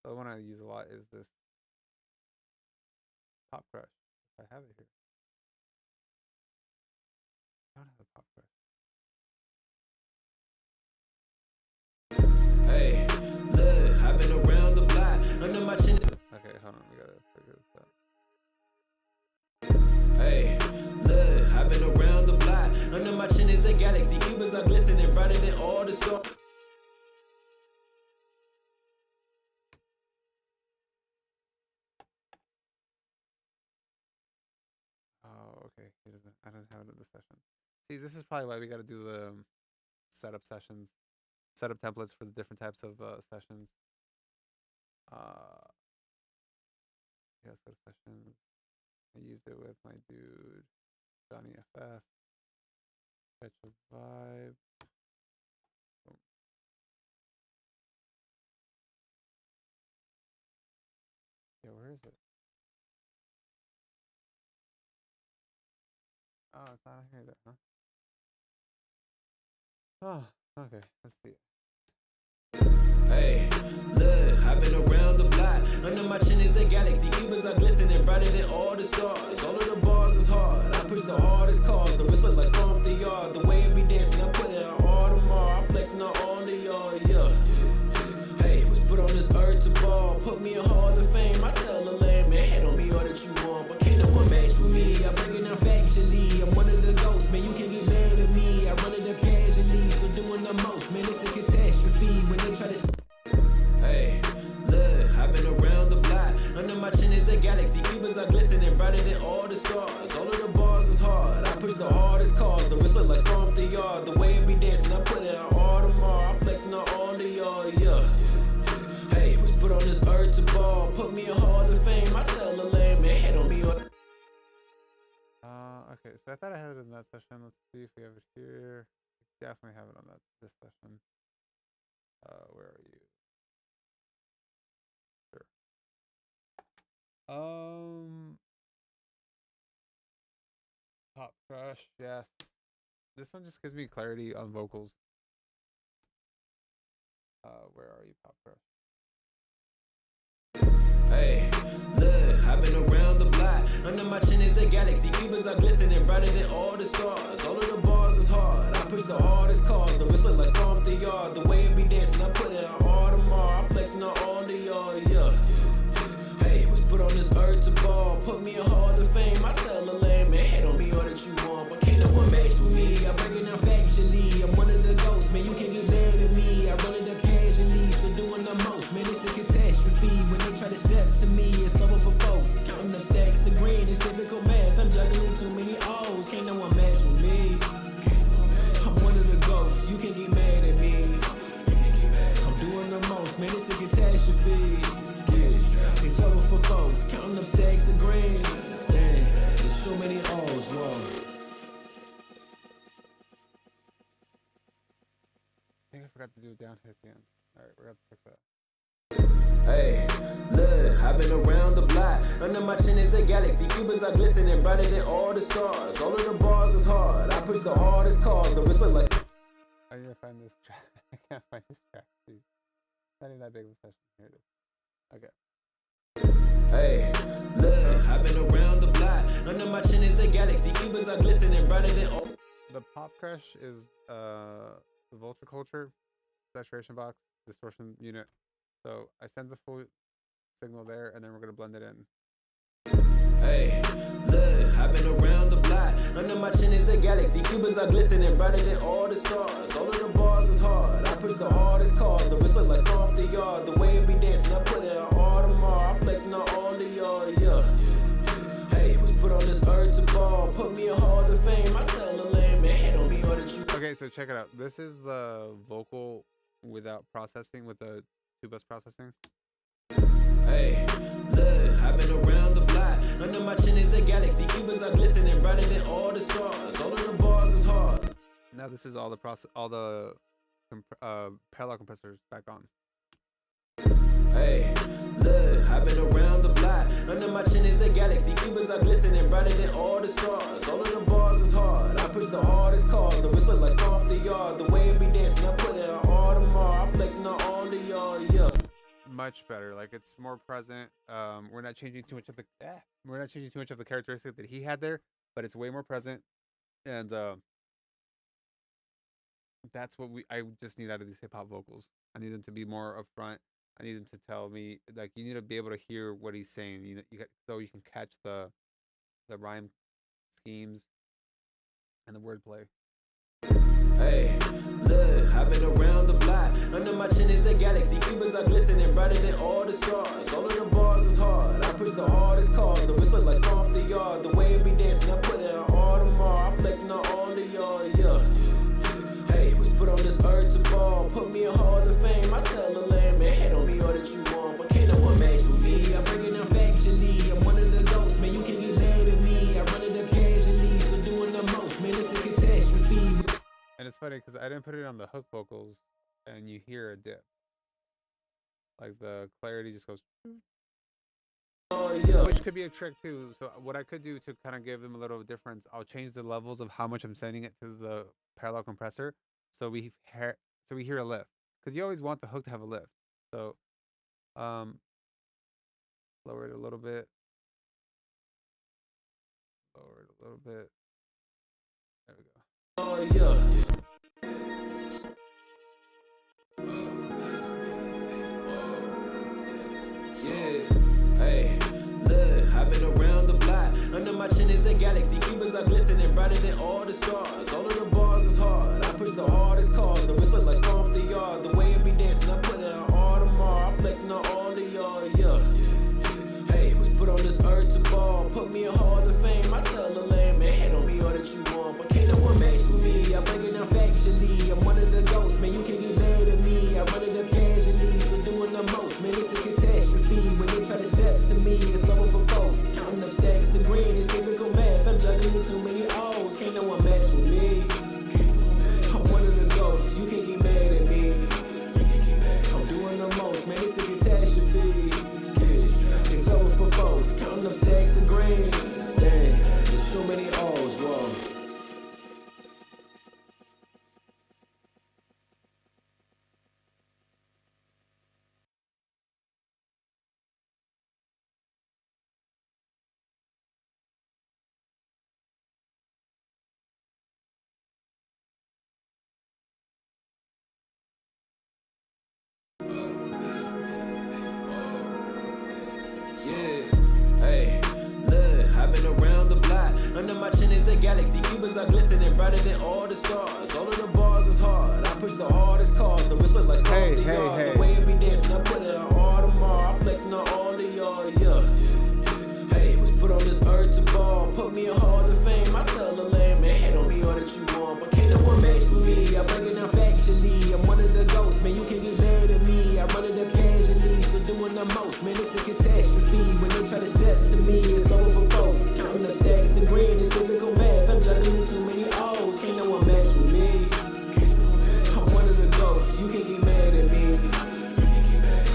other one I use a lot is this Pop Crush. I have it here. I don't have the Pop Crush. Hey, look, I've been around the block. Under my chin. Okay, hold on. We gotta figure this out. Hey, look, I've been around the block. Under my chin is a galaxy. Cubans are glistening brighter than all the stars. Oh, okay. He doesn't. I don't have it in the session. See, this is probably why we gotta do the setup sessions, setup templates for the different types of sessions. Yes, go to sessions. I used it with my dude Johnny FF. Catch a vibe. Boom. Yeah, where is it? Oh, it's not here though, huh? Oh, okay. Let's see it. Hey, look, I've been around the block. Under my chin is a galaxy. Cubans are glistening brighter than all the stars. All of the bars is hard. I push the hardest cars. The wrist look like storm the yard. The way it be dancing, I put it on all tomorrow. I'm flexing on all of y'all, yeah. Hey, was put on this earth to ball. Put me in Hall of Fame. I tell the land, man, head on me all that you want. But can't no one match with me. I break it down factually. I'm one of the ghosts, man. You can get mad at me. I run it up casually. Still doing the most, man. It's a catastrophe when they try to. Hey, look, I've been around the block. Under my chin is a galaxy. Cubans are glistening brighter than all the stars. All of the bars is hard. I push the hardest cars. The wrist look like storm the yard. The way it be dancing, I put it on all tomorrow. I'm flexing on all of y'all, yeah. Hey, was put on this earth to ball. Put me in Hall of Fame. I tell the land, man, head on me all. Okay, so I thought I had it in that session. Let's see if we have it here. We definitely have it on this session. Where are you? Sure. Pop Crush, yes. This one just gives me clarity on vocals. Where are you, Pop Crush? Hey, look, I've been around the block. Under my chin is a galaxy. Cubans are glistening brighter than all the stars. All of the bars is hard. I push the hardest cars. The wrist look like storm the yard. The way it be dancing, I put it on all tomorrow. I'm flexing on all of y'all, yeah. Hey, was put on this earth to ball. Put me in Hall of Fame. I tell the land, man, head on me all that you want. But can't no one match with me. I break it down factually. I'm one of the ghosts, man. You can get mad at me. I run it up casually. Still doing the most, man. It's a catastrophe when they try to step to me. It's over for folks. Counting up stacks of green. It's difficult math. I'm juggling too many O's. Can't no one match with me. I'm one of the ghosts. You can get mad at me. I'm doing the most, man. It's a catastrophe. Yeah, it's over for folks. Counting up stacks of green. Dang, there's so many O's. Whoa. I think I forgot to do a down hit at the end. Alright, we're gonna have to fix that. Hey, look, I've been around the block. Under my chin is a galaxy. Cubans are glistening brighter than all the stars. All of the bars is hard. I push the hardest cars. The wrist look like. I need to find this track. I can't find this track. Jeez. Not even that big of a session. Here it is. Okay. Hey, look, I've been around the block. Under my chin is a galaxy. Cubans are glistening brighter than all. The Pop Crush is the Vulture Culture saturation box distortion unit. So I send the full signal there, and then we're gonna blend it in. Hey, look, I've been around the block. Under my chin is a galaxy. Cubans are glistening brighter than all the stars. All of the bars is hard. I push the hardest cars. The wrist look like storm the yard. The way it be dancing, I put it on all tomorrow. I'm flexing on all of y'all, yeah. Hey, was put on this earth to ball. Put me in Hall of Fame. Okay, so check it out. This is the vocal without processing, with the 2-bus processing. Hey, look, I've been around the block. Under my chin is a galaxy. Cubans are glistening brighter than all the stars. All of the bars is hard. Now this is all the parallel compressors back on. Hey, look, I've been around the block. Under my chin is a galaxy. Cubans are glistening brighter than all the stars. All of the bars is hard. I push the hardest cars. The wrist look like stomp the yard. The way it be dancing, I put it on all tomorrow. I'm flexing on all of y'all, yeah. Much better. Like, it's more present. We're not changing too much of the characteristic that he had there, but it's way more present. And that's what I just need out of these hip hop vocals. I need them to be more upfront. I need them to tell me, like, you need to be able to hear what he's saying. So you can catch the rhyme schemes and the wordplay. Hey, look, I've been around the block. Under my chin is a galaxy. Cubans are glistening brighter than all the stars. All of the bars is hard. I push the hardest cars. The wrist look like stomp the yard. The way it be dancing, I put it on all tomorrow. I'm flexing on all of y'all, yeah. Hey, was put on this earth to ball. Put me in Hall of Fame. I tell the land, man, hate on me all that you want, but can't no one match with me. I break it down factually. I'm one of the ghosts, man. You can be mad at me. I run it up casually, so doing the most, man. It's a catastrophe. And it's funny because I didn't put it on the hook vocals, and you hear a dip. Like, the clarity just goes. Oh, yeah. Which could be a trick too. So what I could do to kind of give them a little difference, I'll change the levels of how much I'm sending it to the parallel compressor, so we hear a lift, because you always want the hook to have a lift. So, lower it a little bit, lower it a little bit. There we go. Oh, yeah. Yeah, hey, look, I've been around the block. Under my chin is a galaxy. Cubans are glistening brighter than all the stars. All of the bars is hard. I push the hardest cars. The wrist look like stomp the yard. The way it be dancing, I put it on all tomorrow. I'm flexing on all of y'all, yeah. Hey, was put on this earth to ball. Put me in Hall of Fame. I tell the land, man, hate on me all that you want, but can't no one match with me. I break it down factually. I'm one of the ghosts, man. You can be mad at me. I run it up casually, so doing the most, man. It's a catastrophe. When they try to step to me, it's over for folks. Counting up stacks of green, it's difficult math. I'm juggling too many O's. Can't no one match with me. I'm one of the ghosts. You can get mad at me. I'm doing the most, man. It's a catastrophe. It's over for folks. Counting up stacks of green. Dang, there's too many O's. Whoa. Yeah, hey, look, I've been around the block. Under my chin is a galaxy. Cubans are glistening brighter than all the stars. All of the bars is hard. I push the hardest cars. The wrist look like stomp the yard. The way it be dancing, I put it on all tomorrow. I'm flexing on all of y'all, yeah. Hey, was put on this earth to ball. Put me in Hall of Fame. I tell the land, man, hate on me all that you want, but can't no one match with me. I break it down factually. I'm one of the ghosts, man. You can get mad at me. I run it up casually, so doing the most, man. It's a catastrophe. When they try to step to me, it's over for folks. Counting up stacks of green, it's difficult math. I'm juggling too many O's. Can't no one match with me. I'm one of the ghosts. You can get mad at me.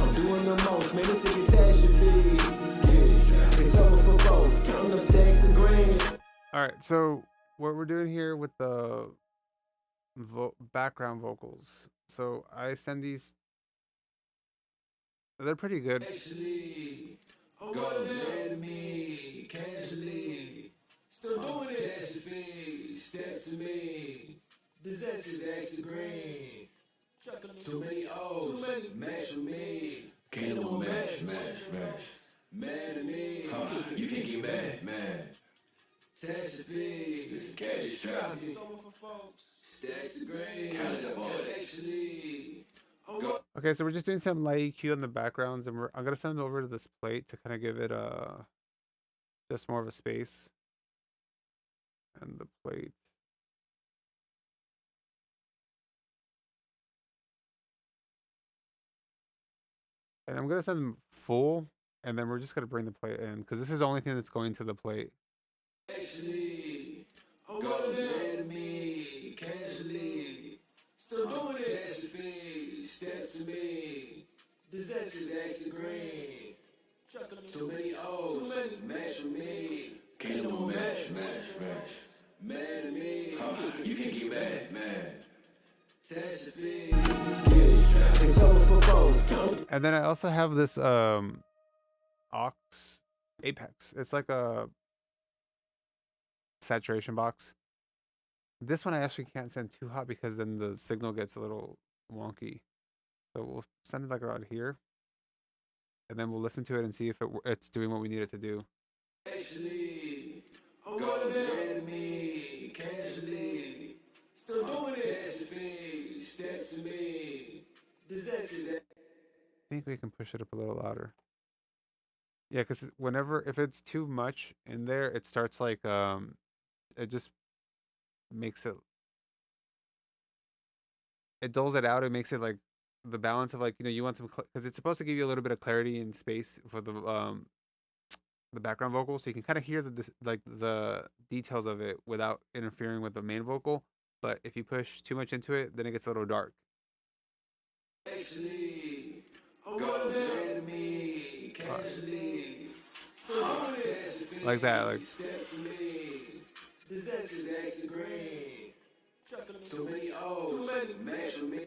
I'm doing the most, man. It's a catastrophe. Yeah, it's over for folks. Counting up stacks of green. All right, so what we're doing here with the background vocals. So I send these. They're pretty good. Actually, go mad at me, casually. Still doing it. Catastrophe, step to me. Disasters, acts of green. Too many O's, match with me. Can't no one match. Mad at me. You can get mad. Catastrophe, this is catastrophe. Stacks of green. Count it up, actually. Okay, so we're just doing some light EQ on the backgrounds, and I'm gonna send it over to this plate to kind of give it just more of a space. And the plate And I'm gonna send them full, and then we're just gonna bring the plate in because this is the only thing that's going to the plate. Actually, go to me, casually. Still doing it, that's your face, step to me. Disaster's extra green. Too many O's, match with me. Can't no more match. Mad at me, you can't get mad. Tax your fees, it's over for both. And then I also have this aux Apex. It's like a saturation box. This one I actually can't send too hot because then the signal gets a little wonky. So we'll send it like around here, and then we'll listen to it and see if it's doing what we need it to do. Actually, go to me, casually. Still doing it, that's your face, step to me. Disaster's I think we can push it up a little louder. Yeah, because if it's too much in there, it starts like it just makes it dulls it out. It makes it like the balance of like you want some because it's supposed to give you a little bit of clarity and space for the background vocal, so you can kind of hear the details of it without interfering with the main vocal. But if you push too much into it, then it gets a little dark. actually, go to me, casually. Like that, like. Disaster's extra green. Too many O's, match with me.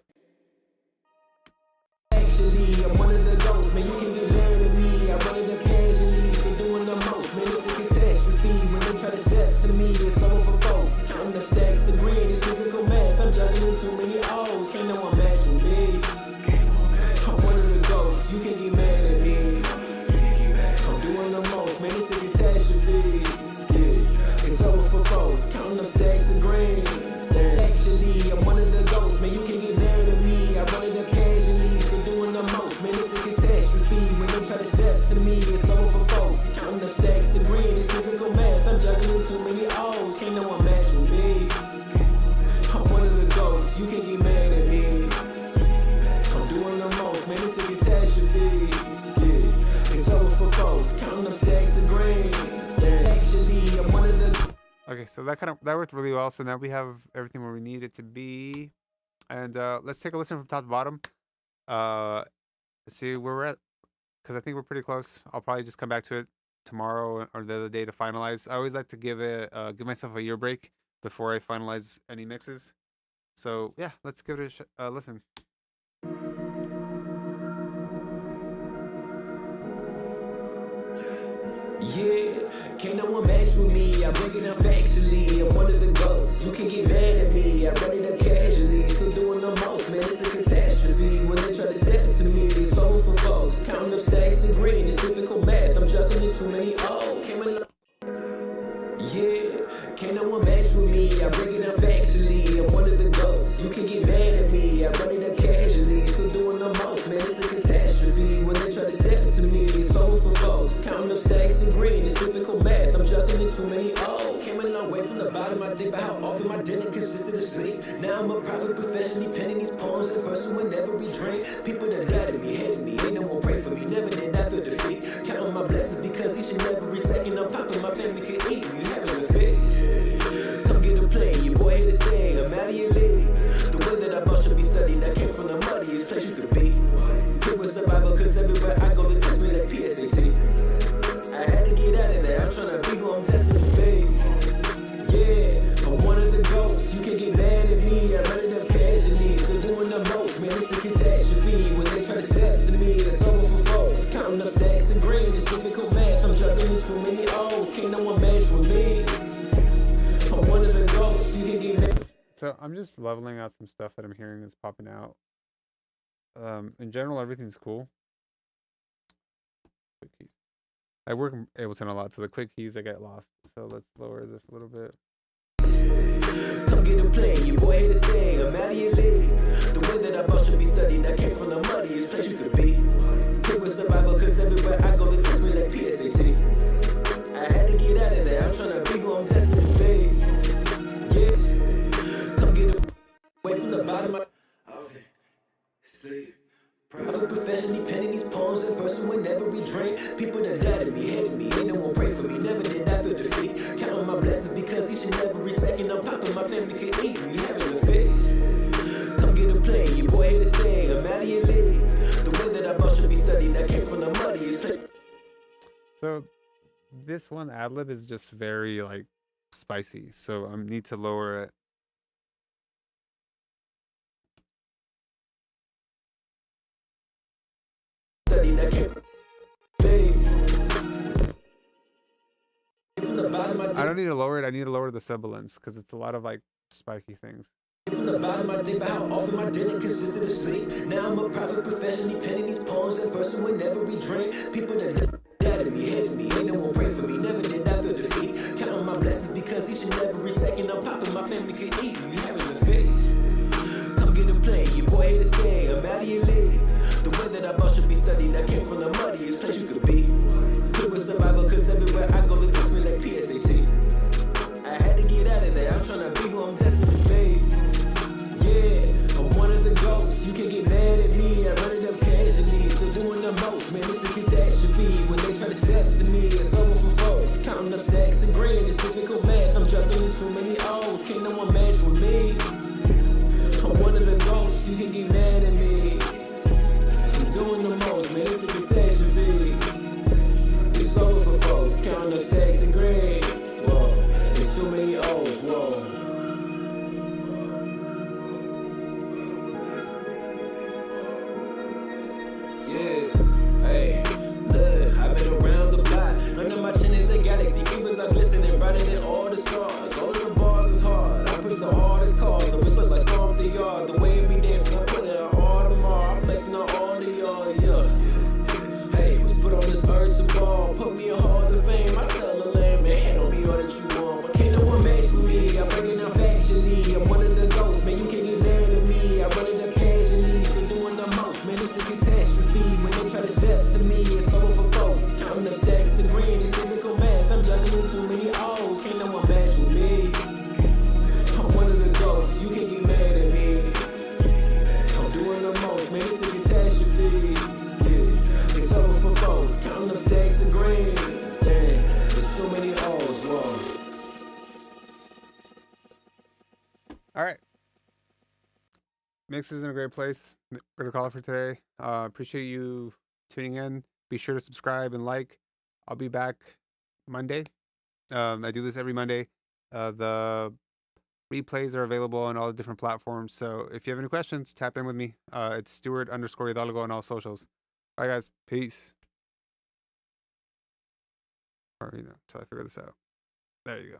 Actually, I'm one of the ghosts, man, you can get mad at me. I run it up casually, still doing the most, man, it's a catastrophe. When they try to step to me, it's over for folks. Counting up stacks of green, it's difficult math. I'm juggling too many O's, can't no one match with me. I'm one of the ghosts, you can get mad at me. I'm doing the most, man, it's a catastrophe. Yeah, it's over for folks, counting up stacks of green. Actually, I'm one of the ghosts, man, you can get mad at me. I run it up casually, still doing the most, man, it's a catastrophe. When they try to step to me, it's over for folks. Counting up stacks of green, it's difficult math. I'm juggling too many O's, can't no one match with me. I'm one of the ghosts, you can get mad at me. I'm doing the most, man, it's a catastrophe. Yeah, it's over for folks. Counting up stacks of green. Actually, I'm one of the. Okay, so that worked really well. So now we have everything where we need it to be, and let's take a listen from top to bottom. See where we're at, because I think we're pretty close. I'll probably just come back to it tomorrow or the other day to finalize. I always like to give myself a year break before I finalize any mixes. So yeah, let's give it a listen. Yeah, can't no one match with me. I break it down factually. I'm one of the ghosts. You can get mad at me. I run it up casually. Still doing the most, man. It's a catastrophe. When they try to step to me, it's over for folks. Counting up stacks of green. It's difficult math. I'm juggling too many O's. Yeah, can't no one match with me. I break it down factually. I'm one of the ghosts. You can get mad at me. I run it up casually. Still doing the most, man. It's a catastrophe. When they try to step to me, it's over for folks. Counting up stacks of green. It's difficult math. I'm juggling too many O's. Came a long way from the bottom. I think about how often my dinner consisted of sleep. Now I'm a private professionally penning these poems and pursuing every dream. People that doubted me, hated me, ain't no one pray for me. Never did I feel defeat. Counting my blessings because each and every second I'm popping. My family could eat me, having a fix. Come get a play, your boy here to stay. I'm out of your league. The way that I bought should be studied. I came from the muddiest place you could be. It was survival cause everywhere I go they test me that PSAT. I had to get out of there, I'm trying to be who I'm destined to be. Yeah, I'm one of the ghosts, you can get mad at me. I run it up casually, still doing the most. Man, it's a catastrophe. When they try to step to me, it's over for folks. Counting up stacks of green, it's difficult math. I'm juggling too many O's, can't no one match with me. I'm one of the ghosts, you can get mad. So I'm just leveling out some stuff that I'm hearing that's popping out. In general, everything's cool. Quick keys. I work Ableton a lot, so the quick keys I get lost. So let's lower this a little bit. Come get a play, your boy here to stay. I'm out of your league. The way that I bought should be studied. I came from the muddiest place you could be. It was survival cause everywhere I go they test me like PSAT. I had to get out of there, I'm trying to be who I'm destined to be. Yeah, come get away from the bottom. Okay, sleep. Prophet professionally penning these poems in person with every drink. People that doubted me, hated me, ain't no one pray for me. Never did I feel defeat. Counting my blessings because each and every second I'm popping, my family could eat me, having a face. Come get a play, your boy here to stay. I'm out of your league. The way that I bout should be studied. I came from the muddiest place. So this one ad lib is just very like spicy, so I need to lower it. I don't need to lower it. I need to lower the sibilance because it's a lot of like spiky things. From the bottom, I think about how often my dinner consisted of sleep. Now I'm a prophet professionally penning these poems in person with every drink. People that doubted me, hated me, ain't no one pray for me. Never did I feel defeat. Counting my blessings because each and every second I'm popping, my family could eat me, having a face. Come get a play, your boy here to stay. I'm out of your league. The way that I bout should be studied. I came from the muddiest place you could be. Quick with survival, cause everywhere I go, they text me like PSAT. I had to get out of there. I'm trying to be who I'm destined to be. Yeah, I'm one of the ghosts. You can get mad at me. I run it up casually. Still doing the most. Man, it's a catastrophe. When they try to step to me, it's over for folks. Counting up stacks and green. It's difficult math. I'm juggling in too many O's. Can't no one match with me. I'm one of the ghosts. You can get mad at me. I'm doing the most. Man, it's a catastrophe. It's over for folks. Counting up stacks and green. Whoa, there's too many O's. Whoa. Yeah, hey, look, I've been around the block. None of my chin is a galaxy. Cubans are glistening brighter than all the stars. All of the bars is hard. I push the hardest cars. The wrist look like storm the yard. The way it be dancing, I put it on all tomorrow. I'm flexing on all the yard, yeah. Hey, was put on this earth to ball. Put me in Hall of Fame. I tell the land, man, hate on me all that you want. But can't no one match with me. I'm breaking down factually. I'm one of the ghosts, man. You can't get mad at me. I run it up casually. Still doing the most, man. It's a catastrophe. When they try to step to me, it's over for folks. Counting up stacks and green, it's difficult math. I'm juggling too many O's. Can't no one match with me. I'm one of the ghosts. You can't get mad at me. I'm doing the most, man. It's a catastrophe. Yeah, it's over for folks. Counting up stacks and green. Damn, there's too many O's. Whoa. All right. Mix is in a great place. We're gonna call it for today. Appreciate you tuning in. Be sure to subscribe and like. I'll be back Monday. I do this every Monday. The replays are available on all the different platforms. So if you have any questions, tap in with me. It's Stewart_Hidalgo on all socials. All right, guys. Peace. Or until I figure this out. There you go.